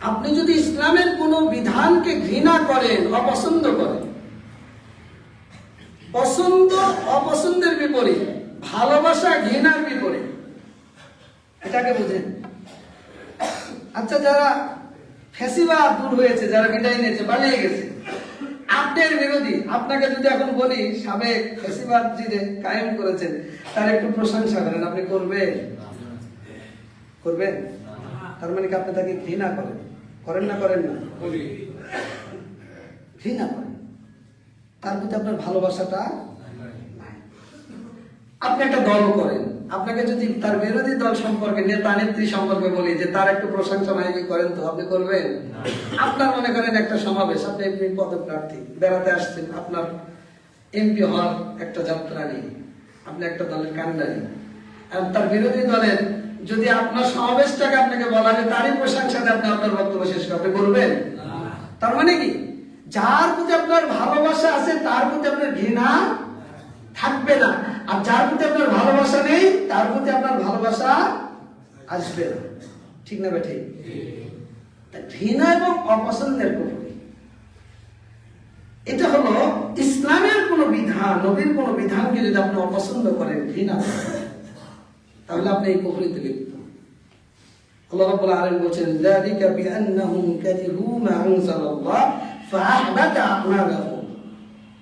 আপনি যদি ইসলামের কোন বিধানকে ঘৃণা করেন, অপছন্দ করেন, পছন্দ অপছন্দের বিপরীত, ভালোবাসা ঘৃণার বিপরীত, এটাকে বুঝেন। আচ্ছা, যারা ফ্যাসিবাদ দূর হয়েছে, যারা বিদায় নিয়েছে, পালিয়ে গেছে, আপনার বিরোধী, আপনাকে যদি এখন বলি সাবেক ফ্যাসিবাদ যিনি কায়েম করেছেন তার একটু প্রশংসা করেন, আপনি করবেন? করবেন? তার মানে কি আপনি তাকে ঘৃণা করেন? করেন না? করেন না? ঘৃণা করেন, তার প্রতি আপনার ভালোবাসাটা নাই। আপনি একটা দল করেন, আপনাকে যদি তার বিরোধী দল সম্পর্কে, নেতা নেত্রী সম্পর্কে বলি যে তার একটু প্রশংসা নাকি করেন, তো আপনি করবেন? আপনার মনে করেন একটা সমাবেশ, আপনি এমপি পদপ্রার্থী, বেড়াতে আসছেন, আপনার এমপি হওয়ার একটা যাত্রা নেই, আপনি একটা দলের কান্ডারি, আর তার বিরোধী দলের যদি আপনার সমাবেশটাকে আপনাকে বলা হয় তারই প্রশংসাতে আপনি আপনার বক্তব্য শেষ করতে করবেন? তার মানে কি, যার প্রতি আপনার ভালোবাসা আছে তার প্রতি আপনার ঘৃণা থাকবে না। আর যার প্রতি আপনার ভালোবাসা নেই তার প্রতি আপনার ভালোবাসা আসবে না। ঠিক না বেঠিক? ঘৃণা এবং অপছন্দের কুফরি, এটা হলো ইসলামের কোন বিধান, নবীর কোন বিধানকে যদি আপনি অপছন্দ করেন, ঘৃণা করেন, তাহলে আপনি এই কুফরিতে লিপ্ত। আল্লাহ রাব্বুল আলামিন বলেন, যালিকা বিআন্নাহুম কারিহু মা আনজালাল্লাহ ফাআহবাতা আমালাহুম।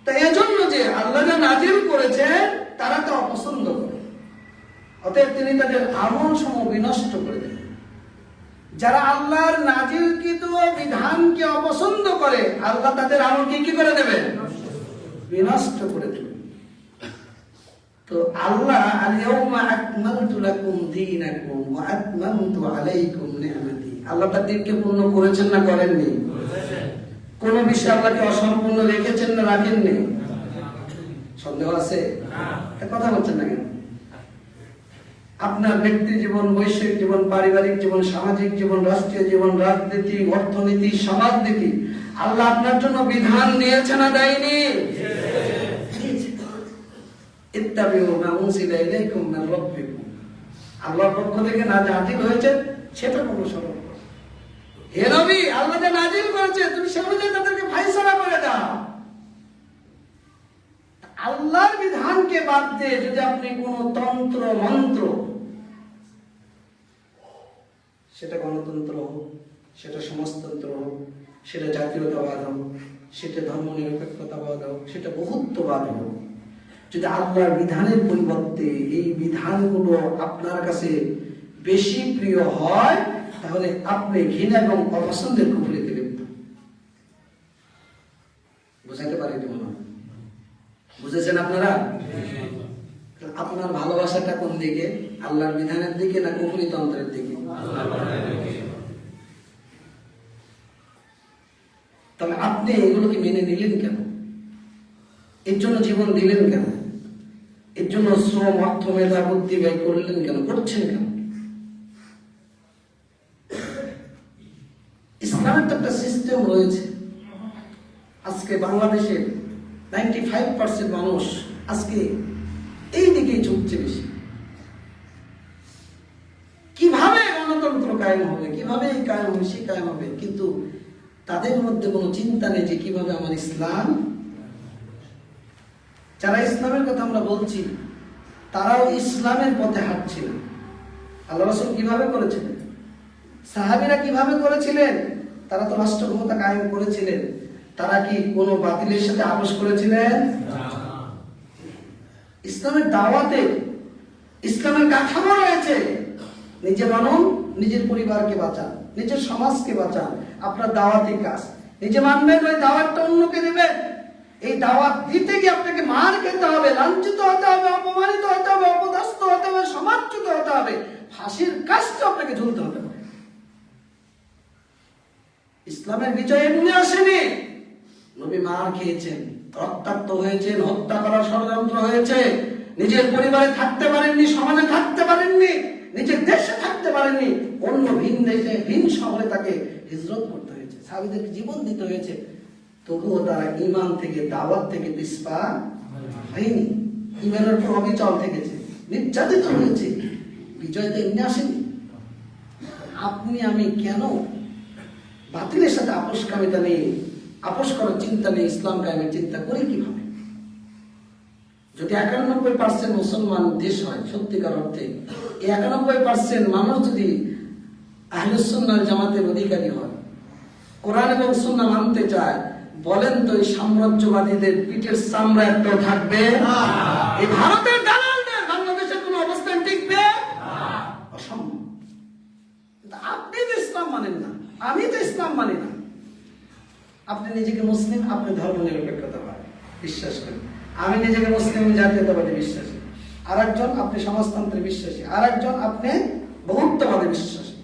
তাই এজন্য যে আল্লাহ যা নাজিল করেছেন তারা তা অপছন্দ করে, অতএব তিনি তাদের আমল সমূহ বিনষ্ট করে দেন। যারা আল্লাহর নাজিলকৃত বিধানকে অপছন্দ করে, আল্লাহ তাদের আমলকে কি করে দেবেন? বিনষ্ট করে দেবেন। তো আল্লাহ আল-ইয়াউমা আকমালতু লাকুম দীনাকুম ওয়া আতমামতু আলাইকুম নি'মাতি, আল্লাহ তার দিনকে পূর্ণ করেছেন না করেননি? কোন বিষয়ে আল্লাহকে অসম্পূর্ণ রেখেছেন না রাখেননি? সন্দেহ আছে? কথা বলছেন না কেন? আপনার ব্যক্তি জীবন, বৈশ্বিক জীবন, পারিবারিক জীবন, সামাজিক জীবন, রাষ্ট্রীয় জীবন, রাজনীতি, অর্থনীতি, সমাজনীতি, আল্লাহ আপনার জন্য বিধান দিয়েছে না দেয়নি? ইত্তাবিউ মা উনজিলা ইলাইকুম মির রাব্বিকুম, আল্লাহর পক্ষ থেকে না নাজিল হয়েছে সেটা অনুসরণ করো। হে নবী, আল্লাহ যা নাজিল করেছে তুমি সে অনুযায়ী তাদেরকে ফায়সালা করে দাও। আল্লাহর বিধানকে বাদ দিয়ে যদি আপনি কোন তন্ত্র মন্ত্র, সেটা গণতন্ত্র হোক, সেটা সমাজতন্ত্র হোক, সেটা জাতীয়তাবাদ হোক, সেটা ধর্ম নিরপেক্ষতাবাদ হোক, সেটা বহুত্ববাদ হোক, যদি আল্লাহর বিধানের পরিবর্তে এই বিধানগুলো আপনার কাছে বেশি প্রিয় হয়, তাহলে আপনি ঘৃণা এবং অপছন্দের কুফরিতে লিপ্ত। বুঝাইতে পারি তো? বুঝেছেন আপনারা? আপনার ভালোবাসাটা কোন দিকে? আল্লাহর বিধানের দিকে না কুফরি তন্ত্রের দিকে? তাহলে আপনি এগুলোকে মেনে নিলেন কেন? এর জন্য জীবন দিলেন কেন? এর জন্য শ্রম, অর্থ, মেধা, বুদ্ধি ব্যয় করলেন কেন? করছেন কেন? ইসলামের তো একটা সিস্টেম রয়েছে। আজকে বাংলাদেশের 95% মানুষ আজকে এই দিকেই ঝুঁকছে বেশি। কিভাবে গণতন্ত্র কায়েম হবে, কিভাবে এই কায়েম হবে, সে কায়েম হবে, কিন্তু তাদের মধ্যে কোনো চিন্তা নেই যে কিভাবে আমার ইসলাম। যারা ইসলামের কথা আমরা বলছি তারাও ইসলামের পথে হাঁটছিল। আল্লাহ রাসূল কিভাবে করেছিলেন, সাহাবীরা কিভাবে করেছিলেন? তারা তো রাষ্ট্র ক্ষমতা কায়েম করেছিলেন। তারা কি কোনো বাতিলের সাথে আপোষ করেছিলেন? ইসলামের দাওয়াতে ইসলামের কাঠামো রয়েছে। নিজে মানুন, নিজের পরিবারকে বাঁচান, নিজের সমাজকে বাঁচান, আপনার দাওয়াতি কাজ নিজে মানবেন, ওই দাওয়াতটা অন্যকে দেবেন। এই দাওয়াত দিতে গিয়ে আপনাকে মার খেতে হবে, লাঞ্ছিত হতে হবে, অপমানিত হতে হবে, অপদস্থ হতে হবে, সমাজচ্যুত হতে হবে, ফাঁসির কাজটা আপনাকে ঝুলতে হবে। ইসলামের বিজয় এমনি আসেনি। নবী মার খেয়েছেন, রক্তাক্ত হয়েছেন, হত্যা করার ষড়যন্ত্র হয়েছে, নিজের পরিবারে থাকতে পারেননি, সমাজে থাকতে পারেননি, নিজের দেশে থাকতে পারেননি, অন্য ভিন দেশে ভিন শহরে তাকে হিজরত করতে হয়েছে, সাহাবীদেরকে জীবন দিতে হয়েছে। তবুও তারা ঈমান থেকে, দাওয়াত থেকে পিছপা হয়নি। ঈমানের উপর অবিচল থেকেছে, নির্যাতিত হয়েছে। বিজয় তো এমনি আসেনি। আপনি আমি কেন বাতিলের সাথে আপোষকামিতা নেই, আপোষ করার চিন্তা নেই, ইসলাম কায়েমের চিন্তা করি কিভাবে? যদি 91% মুসলমান দেশ হয় সত্যিকার অর্থে, এই 91% মানুষ যদি আহলে সুন্নাহ জামাতের অধিকারী হয়, কোরআন এবং সুন্নাহ মানতে চায়, বলেন তো এই সাম্রাজ্যবাদীদের পিঠের চামড়া একটাও থাকবে? এই ভারতের দালালদের বাংলাদেশের কোন অবস্থান টিকবে? অসম্ভব। আপনি তো ইসলাম মানেন না, আমি তো ইসলাম মানি না। আপনি নিজেকে মুসলিম, আপনি ধর্ম নিরপেক্ষতাবাদ বিশ্বাস করেন। আমি নিজেকে মুসলিম, জাতীয়তাবাদী বিশ্বাসী। আর একজন আপনি সমাজতন্ত্রে বিশ্বাসী, আর একজন আপনি বহুত্ববাদে বিশ্বাসী।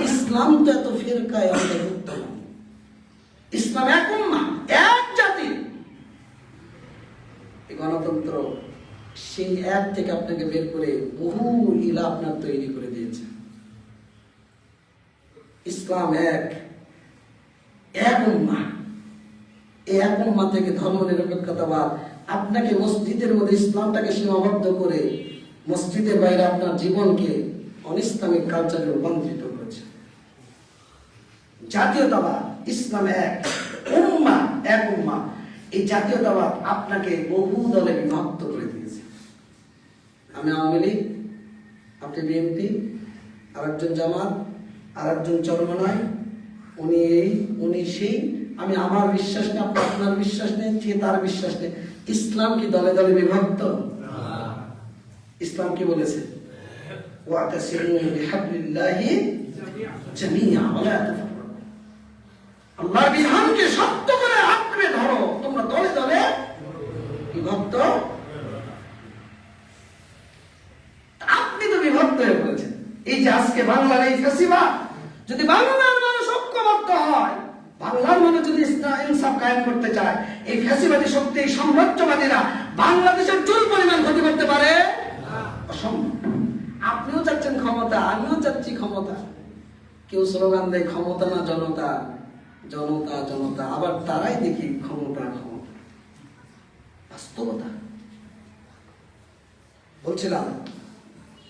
ইসলাম তো এত ফিরকায় অন্তর্ভুক্ত না। ইসলাম এক উম্মাহ, এক জাতি। এই গণতন্ত্র সেই এক থেকে আপনাকে বের করে বহু ইলা আপনার তৈরি করে দিয়েছে। ইসলাম এক, এক উম্মাহ। এই এক উম্মাহ থেকে ধর্ম নিরপেক্ষতাবাদ আপনাকে মসজিদের মধ্যে ইসলামটাকে সীমাবদ্ধ করে মসজিদের বাইরে আপনার জীবনকে অনিসলামিক কালচারে রূপান্তরিত করেছে। জাতীয়তাবাদ, ইসলাম এক উম্মাহ, এই জাতীয়তাবাদ আপনাকে বহু দলে বিভক্ত করে দিয়েছে। আমি আওয়ামী লীগ, আপনি বিএনপি, আরেকজন জামাত, আরেকজন চরমনাই, উনি এই উনি সেই, আমি আমার বিশ্বাস নেই, আপনি আপনার বিশ্বাস নেই, সে তার বিশ্বাস নেই। ইসলাম কি দলে দলে বিভক্ত? ইসলাম কি বলেছে? ওয়াতাসিমু বিহাবলিল্লাহি জামিআ ওয়া লা তাফাররাকু। আল্লাহর বিধানকে শক্ত করে আঁকড়ে ধরো, তোমরা দলে দলে বিভক্ত। আপনি তো বিভক্ত হয়ে পড়েছেন। এই যে আজকে বাংলার এই ফ্যাসিবাদ, যদি বাংলার মানুষ ঐক্যবদ্ধ হয়, বাংলার মানুষ যদি ইনসাফ কায়েম করতে চায়, এই ফ্যাসিবাদী শক্তি, এই সাম্রাজ্যবাদীরা বাংলাদেশের চুল পরিমাণ ক্ষতি করতে পারে? অসম্ভব। আপনিও চাচ্ছেন ক্ষমতা, আমিও চাচ্ছি ক্ষমতা। কেউ স্লোগান দেয় ক্ষমতা না জনতা, জনতা জনতা, আবার তারাই দেখি ক্ষমতা ক্ষমতা। বাস্তবতা বলছিলাম,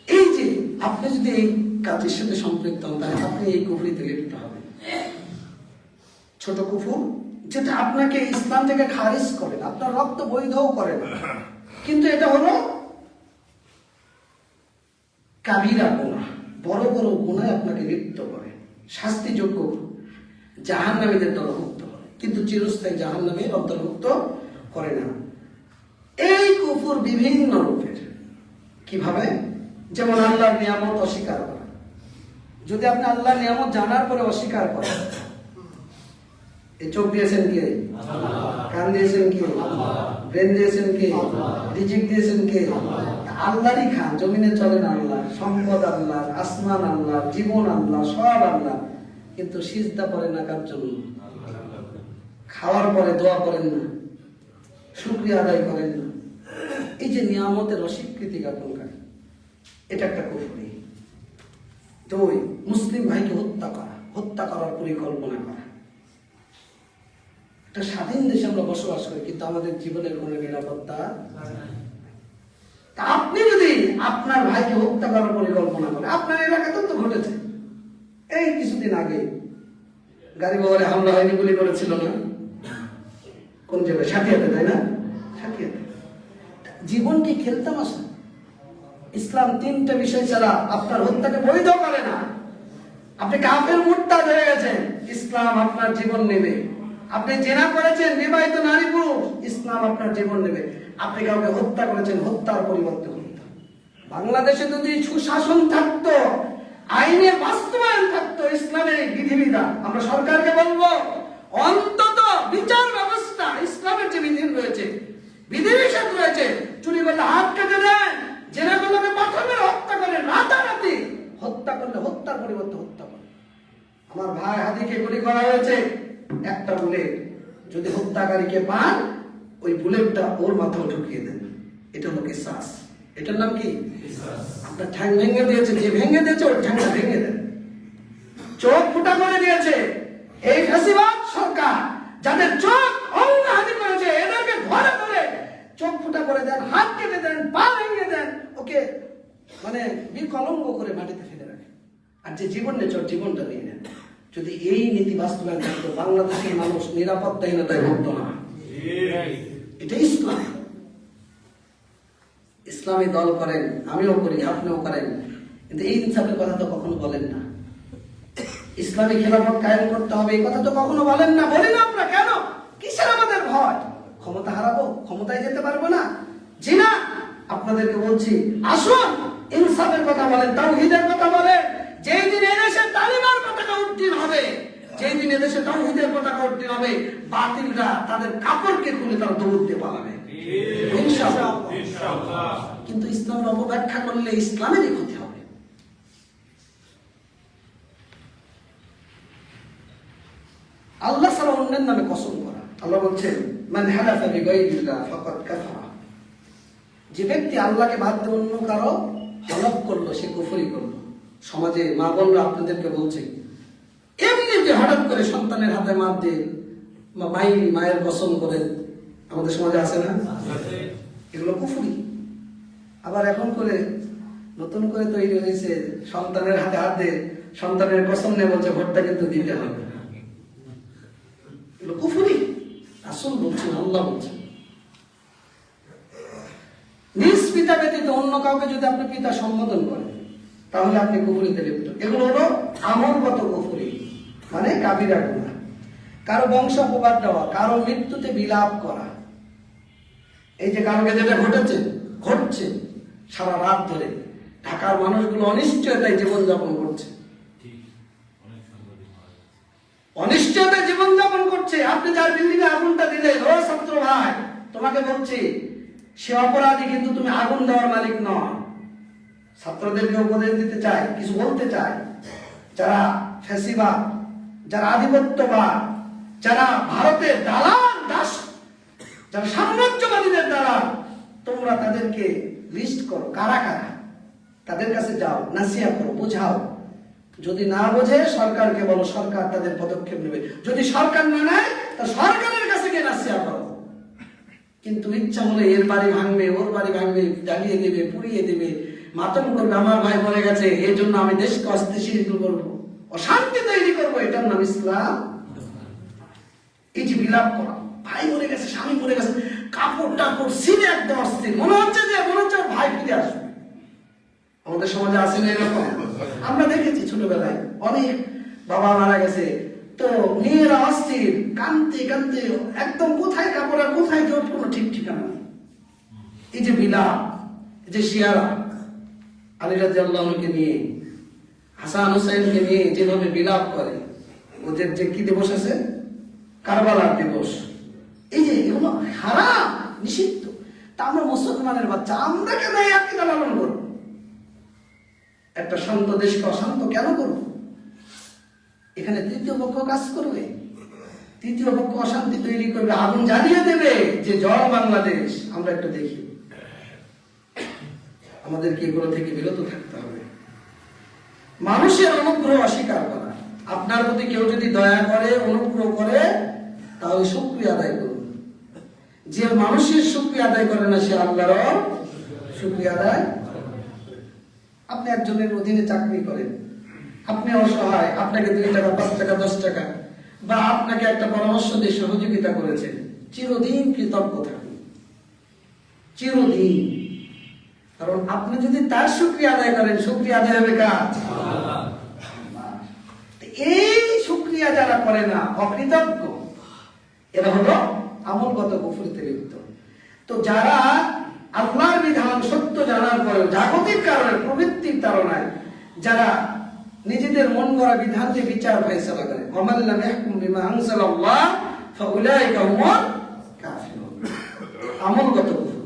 এই যে আপনি যদি এই কাজের সাথে সম্পৃক্ত হন, তাহলে আপনি এই কুফরিতে লিপ্ত হবেন। ছোট কুফর, যেটা আপনাকে ইসলাম থেকে খারিজ করে, আপনার রক্ত বৈধও করে না, কিন্তু এটা হলো কাবিরা গুনাহ, বড় বড় গুনাহে আপনাকে লিপ্ত করে, শাস্তিযোগ্য, জাহান্নামীদের অন্তর্ভুক্ত করে, কিন্তু চিরস্থায়ী জাহান্নামের অন্তর্ভুক্ত করে না। এই কুফর বিভিন্ন রূপের। কিভাবে? যেমন আল্লাহর নিয়ামত অস্বীকার করা। যদি আপনি আল্লাহর নিয়ামত জানার পরে অস্বীকার করেন, এই চোখ দিয়েছেন কে? কান দিয়েছেন কে? ব্রেন দিয়েছেন কে? রিজিক দিয়েছেন কে? আল্লাহরই খান। জমিনে চলেন আল্লাহ, সম্পদ আল্লাহ, আসমান আল্লাহ, জীবন আল্লাহ, সব আল্লাহ, কিন্তু সিজদা করেন না কার জন্য? খাওয়ার পরে দোয়া করেন না, শুকরিয়া আদায় করেন না। এই যে নিয়ামতের অস্বীকৃতি জ্ঞাপন করে, এটা একটা কুফরি। দুই, মুসলিম ভাইকে হত্যা করার পরিকল্পনা করা। একটা স্বাধীন দেশে আমরা বসবাস করি, কিন্তু আমাদের জীবনের কোনো নিরাপত্তা। আপনি যদি আপনার ভাইকে হত্যা করার পরিকল্পনা করেন, আপনার এলাকাতেও তো ঘটেছে, এই কিছুদিন আগে গাড়ি বহরে হামলা হয়নি, গুলি করেছিল না? কোন জায়গায়? সাথিয়াতে, তাই না? সাথিয়াতে। জীবন কি খেলতামাশা? ইসলাম তিনটা বিষয় ছাড়া আপনার হত্যাকে বৈধ করে না। আপনি কাফের মুরতাদ হয়ে গেছেন, ইসলাম আপনার জীবন নেবে। আপনি জেনা করেছেন, বিবাহিত নারী পুরুষ, ইসলাম আপনার জীবন নেবে। আপনি কাউকে হত্যা করেছেন, হত্যার পরিবর্তে হত্যা। বাংলাদেশে যদি সুশাসন থাকতো, আইনের বাস্তবায়ন থাকতো, ইসলামের বিধিবিধান, আমরা সরকারকে বলবো অন্তত বিচার ব্যবস্থা, ইসলামের যে বিধি রয়েছে, বিধিনিষেধ রয়েছে, চুরি করলে হাত কেটে দেন, জেনা করলে পাথর মেরে হত্যা করে, রাতারাতি হত্যা করলে হত্যার পরিবর্তে হত্যা করে। আমার ভাই হাদিকে গুলি করা হয়েছে, একটা বুলেট, যদি হত্যাকারীকে পান, ওই বুলেটটা ওর মাথায় ঢুকিয়ে দেন। এটা হলো কিসাস। এটার নাম কি? আপনার ঠ্যাং ভেঙে দিয়েছে, যে ভেঙে দিয়েছে ওর ঠ্যাংটা ভেঙে দেন। চোখ ফুটা করে দিয়েছে এই ফ্যাসিবাদ সরকার, যাদের চোখ অঙ্গহানি করেছে, এদেরকে ঘরে ধরে চোখ ফুটা করে দেন, হাত কেটে দেন, পা ভেঙে দেন, ওকে মানে বিকলঙ্গ করে মাটিতে ফেলে রাখেন। আর যে জীবন নেচর, জীবনটা নিয়ে নেন। যদি এই নীতি বাস্তবায়ন থাকতো, বাংলাদেশের মানুষ নিরাপত্তাহীনতায় ভুগত না। এটা ইসলাম। ইসলামী দল করেন, আমিও করি, আপনিও করেন, কিন্তু এই ইনসাফের কথা তো কখনো বলেন না। ইসলামী খেলাফত কায়েম করতে হবে, এই কথা তো কখনো বলেন না। বলি না আমরা, কেন? কিসের আমাদের ভয়? ক্ষমতা হারাবো, ক্ষমতায় যেতে পারবো না? জি না, আপনাদেরকে বলছি, আসুন ইনসাফের কথা বলেন, তাওহীদের কথা বলেন। যেই দিন এদেশে তালিমার পতাকা উত্তীর্ণ হবে, যেই দিন এদেশে তাওহীদের পতাকা উত্তীর্ণ হবে, বাতিলরা তাদের কাপড়কে খুলে তারা দৌড় দিয়ে পালাবে ইনশাআল্লাহ। কিন্তু ইসলামের অপব্যাখ্যা করলে ইসলামেরই ক্ষতি হবে। আল্লাহ ছাড়া অন্যের নামে কসম করা। আল্লাহ বলছেন, মান হালাফা বিগাইরিল্লাহ ফাকাদ কাফারা। যে ব্যক্তি আল্লাহকে বাদ দিয়ে অন্য কারো হলফ করলো, সে কুফরি করলো। সমাজে মা বোনরা আপনাদেরকে বলছে, এমনিতে হঠাৎ করে সন্তানের হাতে মার দিয়ে, মায়ের কসম করে আমাদের সমাজে আছে না? এগুলো কুফরি। আবার এখন করে নতুন করে তৈরি হয়েছে, সন্তানের হাতে হাত দিয়ে সন্তানের কসম নিয়ে বলছে ভোটটা কিন্তু দিতে হবে। এগুলো কুফরি। রাসূল বলছেন, আল্লাহ বলছেন, নিজ পিতা ব্যতীত অন্য কাউকে যদি আপনি পিতা সম্বোধন করেন তাহলে আপনি কুফরিতে লিপ্ত। এগুলো হলো আমলগত কুফরি, মানে কাবিরা গুনাহ। কারো বংশ অপবাদ দেওয়া, কারো মৃত্যুতে বিলাপ করা। এই যে কালকে যেটা ঘটছে সারা রাত ধরে ঢাকার মানুষগুলো অনিশ্চয়তায় জীবনযাপন করছে, অনিশ্চয়তায় জীবনযাপন করছে। আপনি যার বিল্ডিং এ আগুনটা দিলে, ও ছাত্র ভাই তোমাকে বলছি সে অপরাধী, কিন্তু তুমি আগুন দেওয়ার মালিক নয়। ছাত্রদেরকে উপদেশ দিতে চাই, কিছু বলতে চাই, যারা ফ্যাসিবাদ, যারা আধিপত্যবাদ, যারা ভারতের দালাল দাস, যারা সাম্রাজ্যবাদীদের দালাল, তোমরা তাদেরকে লিস্ট করো কারা কারা, তাদের কাছে যাও, নাসিহা করো, বোঝাও। যদি না বোঝে সরকারকে বলো, সরকার তাদের পদক্ষেপ নেবে। যদি সরকার না নেয় তা সরকারের কাছে গিয়ে নাসিহা করো। কিন্তু ইচ্ছা হলে এর বাড়ি ভাঙবে, ওর বাড়ি ভাঙবে, জ্বালিয়ে দেবে, পুড়িয়ে দেবে, মাতম করবে, আমার ভাই মরে গেছে এই জন্য আমি দেশকে অস্থিতিশীল করবো, অশান্তি তৈরি করবো, এটার নাম ইসলাম? এই যে বিলাপ করা, ভাই মরে গেছে, স্বামী মরে গেছে, কাপড় টাপড় ছিঁড়ে একদম অস্থির, মনে হচ্ছে ভাই ফিরে আসবে। আমাদের সমাজে আছে না এরকম? আমরা দেখেছি ছোটবেলায় অনেক বাবা মারা গেছে তো মেয়েরা অস্থির, কাঁদতে কাঁদতে একদম কোথায় কাপড় আর কোথায় জোট কোনো ঠিক ঠিকানা নেই। এই যে বিলাপ, এই যে শিয়ারা আলী রাদিয়াল্লাহুকে নিয়ে, হাসান হুসাইনকে নিয়ে যেভাবে বিলাপ করে, ওদের যে কি দিবস আছে, কারবালার দিবস, এই যে এগুলো হারাম, নিষিদ্ধ। তা আমরা মুসলমানের বাচ্চা, আমরা কেন এই আকীদা লালন করব? একটা শান্ত দেশকে অশান্ত কেন করব? এখানে তৃতীয় পক্ষ কাজ করবে, তৃতীয় পক্ষ অশান্তি তৈরি করবে, আগুন জ্বালিয়ে দেবে। যে জল বাংলাদেশ, আমরা একটু দেখি। আমাদেরকে এগুলো থেকে বিরত থাকতে হবে। মানুষের অনুগ্রহ অস্বীকার করা। আপনার প্রতি কেউ যদি দয়া করে, অনুগ্রহ করে, তাহলে শুকরিয়া আদায় করুন। যে মানুষের শুকরিয়া আদায় করে না, সে আল্লাহর শুকরিয়া আদায়। আপনি একজনের অধীনে চাকরি করেন, আপনি অসহায়, আপনাকে 2 টাকা 5 টাকা 10 টাকা বা আপনাকে একটা পরামর্শ দিয়ে সহযোগিতা করেছেন, চিরদিন কৃতজ্ঞ থাকুন, চিরদিন। কারণ আপনি যদি তার শুকরিয়া আদায় করেন, শুকরিয়া আদায় হবে কার? আল্লাহ। এই শুকরিয়া যারা করে না, অকৃতজ্ঞ, এরা হলো আমলগত কুফরিতে লিপ্ত। তো যারা আল্লাহর বিধান সত্য জানার পরে জাগতিক কারণে, প্রবৃত্তির তাড়নায় যারা নিজেদের মন গড়া বিধান দিয়ে বিচার ফয়সালা করে, ওয়ামান লাম ইয়াহকুম বিমা আনজালাল্লাহ ফাউলাইকা হুমুল কাফিরুন, আমলগত কুফর।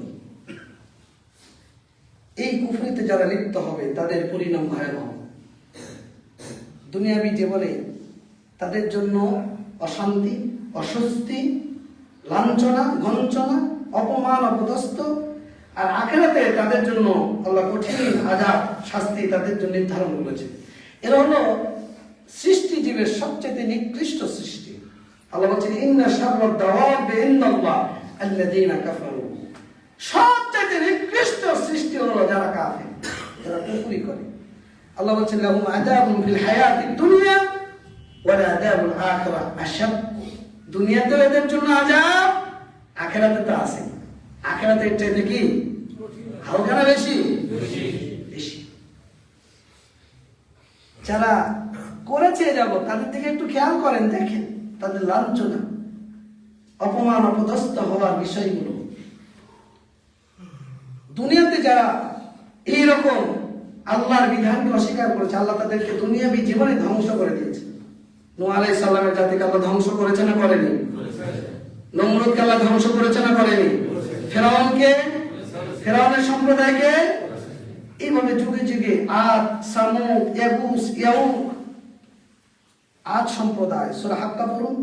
এই কুফরিতে যারা লিপ্ত হবে তাদের পরিণাম ভয়াবহ। দুনিয়াবি জীবনে তাদের জন্য অশান্তি, অস্বস্তি, লাঞ্ছনা, গঞ্জনা, অপমান, অপদস্থ। আর আখিরাতে তাদের জন্য আল্লাহ কঠিন আযাব, শাস্তি তাদের জন্য নির্ধারণ করেছে। এরা হলো সৃষ্টি জীবের সবচেয়ে নিকৃষ্ট সৃষ্টি। আল্লাহ বলছেন, ইন্না শাররাদ দাওয়াবি ইনদাল্লাহ আল্লাযীনা কাফারু। সবচেয়ে নিকৃষ্ট সৃষ্টি হলো যারা কাফের, যারা কুফরি করে। আল্লাহ বলছেন, লাহুম আযাবুন ফিল হায়াতিদ দুনিয়া ওয়া আযাবুল আখিরাহ আশাদ। দুনিয়াতে এদের জন্য আযাব, আখিরাতে তো আছে। আখিরাতে এর চাইতে কি হালকা না বেশি? বেশি। যারা করেছে যাব তাদের দিকে একটু খেয়াল করেন, দেখেন তাদের লাঞ্ছনা, অপমান, অপদস্থ হওয়ার বিষয়গুলো। দুনিয়াতে যারা এইরকম আল্লাহর বিধানকে অস্বীকার করেছে, আল্লাহ তাদেরকে দুনিয়াবি জীবনে ধ্বংস করে দিয়েছে। নূহ আলাইহিস সালামের জাতিকে আল্লাহ ধ্বংস করেছে না করেনি? নমরুদকে আল্লাহ ধ্বংস করেছে না করেনি? ফেরাউনের সম্প্রদায়কে এইভাবে যুগে যুগে আদ, সামুদ, ইয়াগুস, ইয়াউক, আদ সম্প্রদায়, সূরা হাক্কা পড়ুন,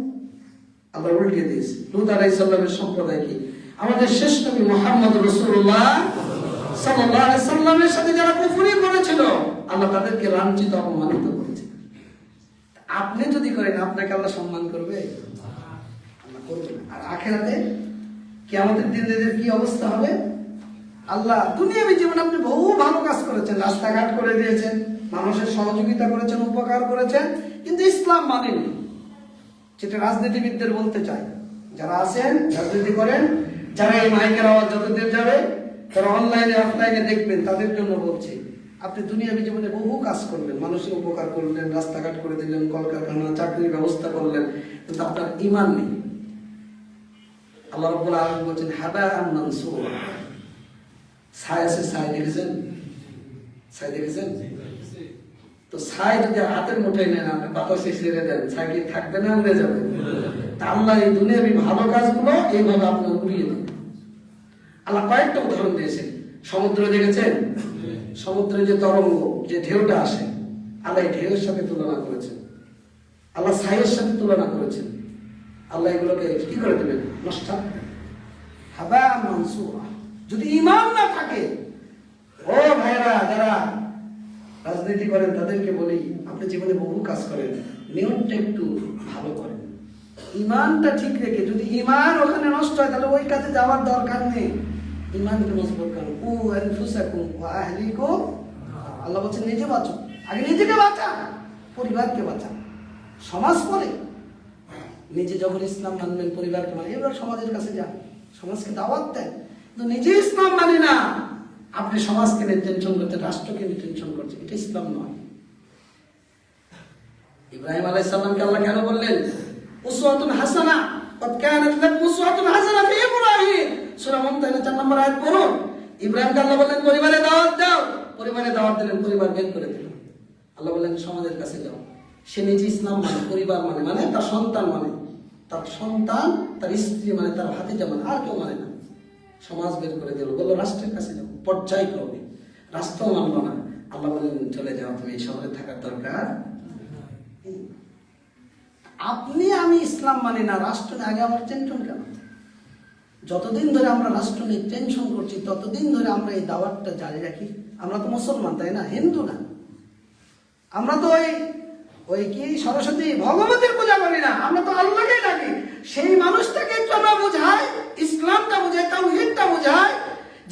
আল্লাহ উল্টে দিয়েছে। লূত আলাইহিস সালামের সম্প্রদায় কি আমাদের শেষ নবী মুহাম্মদ রাসূলুল্লাহ সাল্লাল্লাহু আলাইহি সাল্লামের সাথে যারা কুফরি করেছিল, আল্লাহ তাদেরকে লাঞ্ছিত, অপমানিত করেছে। আপনি যদি করেন, আপনাকে আল্লাহ সম্মান করবে? আল্লাহ করবে না। আর আখিরাতে কিয়ামতের দিন এদের কি অবস্থা হবে? আল্লাহ দুনিয়াবী জীবনে আপনি বহু ভালো কাজ করেছেন, রাস্তাঘাট করে দিয়েছেন, মানুষের সহযোগিতা করেছেন, উপকার করেছেন, কিন্তু ইসলাম মানেননি। যেটা রাজনীতিবিদদের বলতে চাই, যারা আছেন রাজনীতি করেন, যারা এই মাইকের আওয়াজ যতদের যাবে, তারা অনলাইনে অফলাইনে দেখবেন, তাদের জন্য বলছি, আপনি দুনিয়াবী জীবনে বহু কাজ করলেন, মানুষের উপকার করলেন, রাস্তাঘাট করে দিলেন, কলকারখানা চাকরির ব্যবস্থা করলেন, কিন্তু আপনার ঈমান নেই। আল্লাহ রাব্বুল আলামিন বলেন হাবাআন মানসুরা। ছাই আছে, ছাই দেখেছেন? ছাই দেখেছেন? তো ছাই যদি হাতের মুঠোয় নেন, আপনি বাতাসে ছেড়ে দেন, ছাই কি থাকবে না, উড়ে যাবে? তা আল্লাহ এই দুনিয়াবী ভালো কাজগুলো এইভাবে আপনার উড়িয়ে দেন। আল্লাহ কয়েকটা উদাহরণ দিয়েছেন। সমুদ্র দেখেছেন? সমুদ্রে যে তরঙ্গ, যে ঢেউটা আসে, আল্লাহ এই ঢেউয়ের সাথে তুলনা করেছেন, আল্লাহ ছাইয়ের সাথে তুলনা করেছেন। আল্লাহ এগুলোকে কি করে দেবেন? নষ্ট। হাবাআন মানসুরা। যদি ঈমান না থাকে, ও ভাইরা যারা রাজনীতি করেন তাদেরকে বলি, আপনি জীবনে বহু কাজ করেন, নিয়মটা একটু ভালো করেন, ঈমানটা ঠিক রেখে। যদি ঈমান ওখানে নষ্ট হয় তাহলে ওই কাজে যাওয়ার দরকার নেই। ঈমানকে মজবুত করুন। কু আনফুসাকুম ওয়া আহলিকুম। আল্লাহ বলছেন নিজে বাঁচো, আগে নিজেকে বাঁচা, পরিবারকে বাঁচা, সমাজ পরে। নিজে যখন ইসলাম মানবেন, পরিবারকে মানে, এবার সমাজের কাছে যান, সমাজকে দাওয়াত দেন। কিন্তু নিজে ইসলাম মানে না, আপনি সমাজকে নিয়ে টেনশন করছেন, রাষ্ট্রকে নিয়ে টেনশন করছেন, এটা ইসলাম নয়। ইব্রাহিম আলাইহিস সালামকে আল্লাহ কেন বললেন উসওয়াতুন হাসানা? কদ কানাত লাকুম উসওয়াতুন হাসানা ফি ইব্রাহিম। সূরা মুমতাহিনা 4 নম্বর আয়াত পড়ুন। ইব্রাহিমকে আল্লাহ বললেন পরিবারে দাওয়াত দাও, পরিবারে দাওয়াত দিলেন, পরিবার বের করে দিলেন। আল্লাহ বললেন সমাজের কাছে যাও। সে নিজে ইসলাম মানে, পরিবার মানে, মানে তার সন্তান মানে, তার সন্তান, তার স্ত্রী মানে, তার ভাতিজা মানে, আর কেউ মানে না। সমাজ বের করে দিল, বললো রাষ্ট্রের কাছে যাও, পর্যায়ক্রমে। রাষ্ট্র মানল না, আল্লাহ বললেন চলে যাও, তুমি এই শহরে থাকার দরকার। আপনি আমি ইসলাম মানি না, রাষ্ট্র নিয়ে আগে আমার টেনশন কেন? যতদিন ধরে আমরা রাষ্ট্র নিয়ে টেনশন করছি, ততদিন ধরে আমরা এই দাওয়াতটা জারি রাখি। আমরা তো মুসলমান, তাই না? হিন্দু না। আমরা তো ওই কি সরস্বতী ভগবতীর পূজা করি না, আমরা তো আল্লাহকেই ডাকি। সেই মানুষটাকে একটু আমরা বোঝাই, ইসলামটা বোঝাই, তাওহীদটা বোঝাই।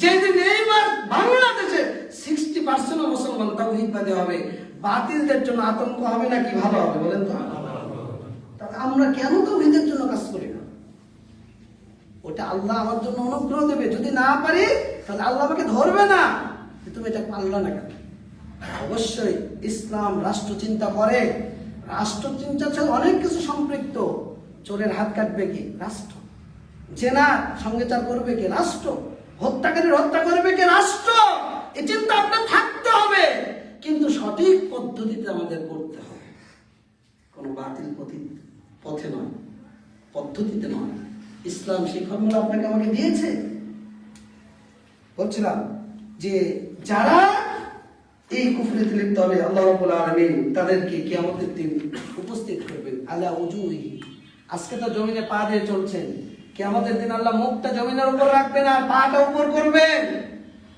যেদিন এইবার বাংলাদেশে 60% মুসলমান তাওহীদবাদী হবে, বাতিলদের জন্য আতঙ্ক হবে না কি ভালো হবে বলেন তো? আমরা কেন তাওহীদের জন্য কাজ করি না? ওটা আল্লাহ আমার জন্য অনুগ্রহ দেবে, যদি না পারি তাহলে আল্লাহ আমাকে ধরবে না, তুমি এটা পারলা না কেন? অবশ্যই ইসলাম রাষ্ট্র চিন্তা করে। রাষ্ট্র চিন্তার সাথে অনেক কিছু সম্পৃক্ত। চোরের হাত কাটবে কি? রাষ্ট্র। জেনার সঙ্গেচার করবে কি? রাষ্ট্র। হত্যাকারীর হত্যা করবে কি? রাষ্ট্র। এই চিন্তা আপনার থাকতে হবে, কিন্তু সঠিক পদ্ধতিতে আমাদের করতে হবে, কোনো বাতিল পথে নয়, পদ্ধতিতে নয়। ইসলাম সেই ফর্মুলা আপনাকে আমাকে দিয়েছে। বলছিলাম যে যারা এই কুফরিতে লিপ্ত হবে, আল্লাহ রাব্বুল আলামিন তাদেরকে কিয়ামতের দিন উপস্থিত করবেন আলা উজুহি। আজকে তো জমিনে পা দিয়ে চলছেন, কিয়ামতের দিন আল্লাহ মুখটা জমিনের উপর রাখবেন আর পাটা উপর করবেন।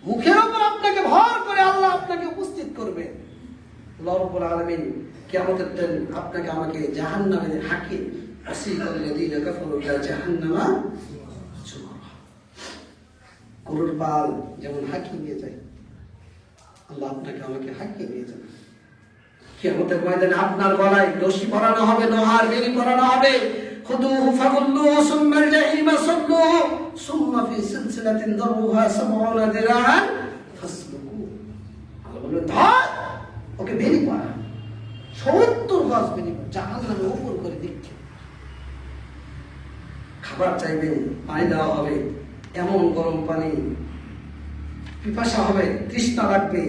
মুখের উপর আপনাকে ভর করে আল্লাহ আপনাকে উপস্থিত করবেন। আল্লাহ রাব্বুল আলামিন কিয়ামতের দিন আপনাকে আমাকে জাহান্নামে হাঁকিয়ে আসিকাল্লাযীনা কাফারু ইলা জাহান্নামা যুমারা। গরুর পাল যেমন হাঁকিয়ে নিয়ে যায়, আল্লাহ আপনাকে আমাকে হাঁকিয়ে নিয়ে যাবে। কিয়ামতের ময়দানে আপনার গলায় রশি পরানো হবে, লোহার বেড়ি পরানো হবে। খুদুহু ফাগুল্লুহু সুম্মাল জাহিমা সাল্লুহু সুম্মা ফি সিলসিলাতিন দারুহা 70 যিরাআন ফাসলুকু। আল্লাহ বলেন ধর, ওকে বেড়ি পরা, 70 গজ বেড়ি জাহান্নামে উপর করে দিচ্ছে। খাবার চাইবেন, পানি দেওয়া হবে, এমন গরম পানি, পিপাসা হবে, তৃষ্ণা লাগবে,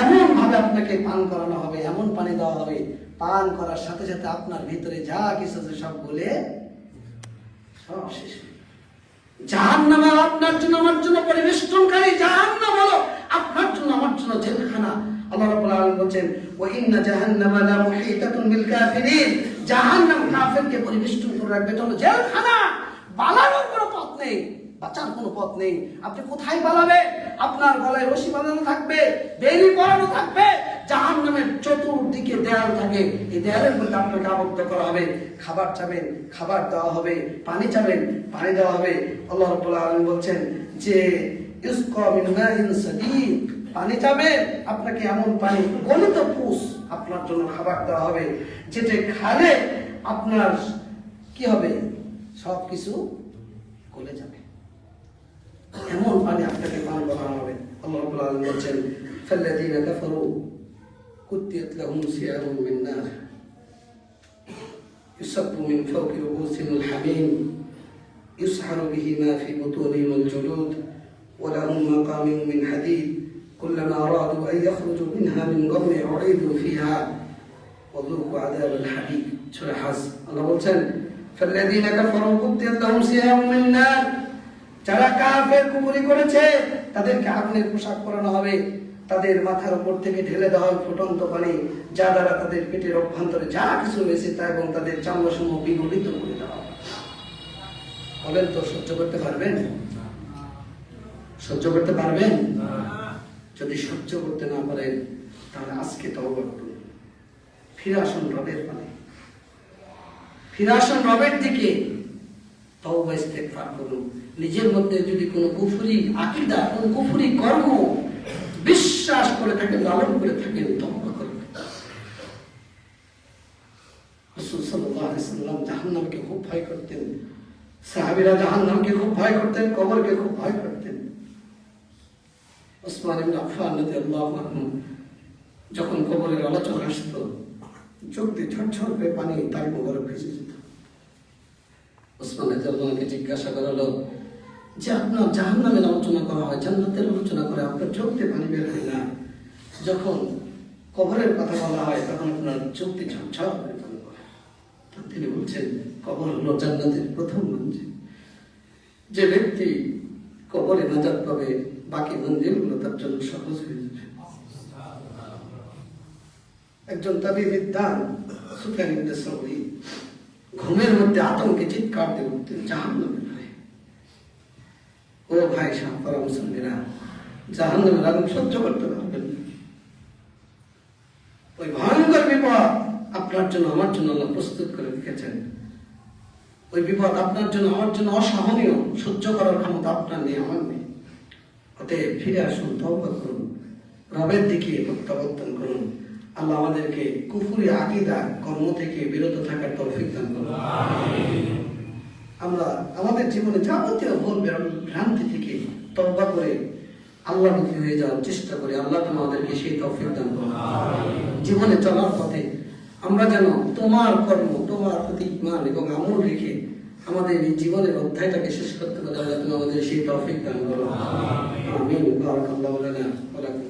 এমন ভাবে আপনাকে পান করানো হবে, এমন পানি দেওয়া হবে, পান করার সাথে সাথে আপনার ভিতরে যা কিছু আছে সব গলে সব শেষ। জাহান্নাম আপনার জন্য আমার জন্য পরিবেষ্টনকারী, জাহান্নাম হলো আপনার জন্য আমার জন্য জেলখানা। আল্লাহ রাব্বুল আলামিন বলেন ওয়া ইন্না জাহান্নামা লা মুহিতাতুন বিল কাফিরিন। জাহান্নাম কাফেরকে পরিবেষ্টন করে রাখবে, এটা হলো জেলখানা। পালানোর কোনো পথ নেই, বাঁচার কোনো পথ নেই। আপনি কোথায় পালাবেন? আপনার গলায় রশি বাঁধানো থাকবে, বেড়ি পরানো থাকবে, জাহান্নামের চতুর্দিকে দেয়াল থাকে, এই দেয়ালের মধ্যে আপনাকে আবদ্ধ করা হবে। খাবার চাবেন, খাবার দেওয়া হবে, পানি চাবেন, পানি দেওয়া হবে। আল্লাহ রাব্বুল আলামিন বলছেন যে ইসকা মিন মাইন সাদীদ, পানি চাবেন, আপনাকে এমন পানি গলিত পুষ আপনার জন্য খাবার দেওয়া হবে, যেটা খালে আপনার কি হবে, সবকিছু গলে যাবে। এমন পানি আপনাকে পান করানো হবে। আল্লাহ রাব্বুল আলামিন বলছেন ফাল্লাযীনা কাফারু কুত্তিয়াত লাহুম সিয়াবুম মিন নার ইউসাব্বু মিন ফাওকি রুউসিহিমুল হামীম ইউসহারু বিহি মা ফি বুতুনিহিমুল জুলুদ ওয়া লাহুম মাকামিউ মিন হাদীদ কুল্লামা আরাদু আন ইয়াখরুজু মিনহা মিন গামমি উঈদু ফিহা ওয়া যুকু আযাবাল হারিক। সূরা হাজ। আল্লাহ বলছেন ফাল্লাযীনা কাফারু কুত্তিয়াত লাহুম সিয়াবুম মিন নার, যারা কাফের কুফরি করেছে তাদেরকে আগুনের পোশাক পরানো হবে, তাদের মাথার উপর থেকে ঢেলে দেওয়া হবে ফুটন্ত পানি, যা দ্বারা তাদের পেটের অভ্যন্তরে যা কিছু রয়েছে তা এবং তাদের চামড়াসমূহ বিগলিত করে দেওয়া হবে। বলেন তো সহ্য করতে পারবেন? সহ্য করতে পারবেন? যদি সহ্য করতে না পারেন তাহলে আজকে তওবা করুন, ফিরে আসুন রবের পানে, ফিরে আসুন রবের দিকে, তওবা ইস্তেগফার করুন। নিজের মধ্যে যদি কোনো কুফরি আকীদা, কোনো কুফরি কর্ম বিশ্বাস করে থাকেন, লালন করে থাকেন, তওবা করুন। রাসূল সাল্লাল্লাহু আলাইহি ওয়াসাল্লাম জাহান্নামকে খুব ভয় করতেন, সাহাবীরা জাহান্নামকে খুব ভয় করতেন, কবরকে খুব ভয় করতেন। ওসমান ইবনে আফফান রাদিয়াল্লাহু আনহু যখন কবরের আলোচনা আসতো, চোখ দিয়ে ঝরঝর করে পানি তার কবরে ভেসে যেত। ওসমান রাদিয়াল্লাহু আনহুকে জিজ্ঞাসা করা হলো যে আপনার জাহান্নামের আলোচনা করা হয়, জান্নাতের আলোচনা করে, আপনার চোখ দিয়ে পানি বের হয় না, যখন কবরের কথা বলা হয় তখন আপনার চোখ দিয়ে ঝরঝর করে পানি পড়ে। তিনি বলছেন কবর হলো জান্নাতের প্রথম মঞ্জিল, যে ব্যক্তি কবরে নাজাত পাবে বাকি মঞ্জিলগুলো তার জন্য সহজ হয়ে যাবে। একজন তাবিবিদ্দান সুফিয়ান ইবনে সাউরি ঘুমের মধ্যে আতঙ্কে চিৎকার দিয়ে উঠতেন, জাহান্নামের ভয়ে। ও ভাই সাহাবারা মুসলিমেরা, জাহান্নামের আগুন সহ্য করতে পারবেন না। ওই ভয়ঙ্কর বিপদ আপনার জন্য আমার জন্য আল্লাহ প্রস্তুত করে রেখেছেন। ওই বিপদ আপনার জন্য আমার জন্য অসহনীয়, সহ্য করার ক্ষমতা আপনার নেই, আমার নেই। অতএব ফিরে আসুন, তওবা করুন, রবের দিকে প্রত্যাবর্তন করুন। আল্লাহ আমাদেরকে কুফরি আকীদা কর্ম থেকে বিরত থাকার তৌফিক দান করুন। আমরা আমাদের জীবনে যাবতীয় ভুল ভ্রান্তি থেকে তওবা করে আল্লাহমুখী হয়ে যাওয়ার চেষ্টা করি। আল্লাহ আমাদেরকে সেই তৌফিক দান করুন। জীবনে চলার পথে আমরা যেন তোমার কর্ম, তোমার প্রতি ঈমান এবং আমল রেখে আমাদের এই জীবনের অধ্যায়টাকে শেষ করতে পারি। আল্লাহ তুমি আমাদের সেই তৌফিক দান করো। আমিন। বারাকাল্লাহু লানা ওয়া লাকুম।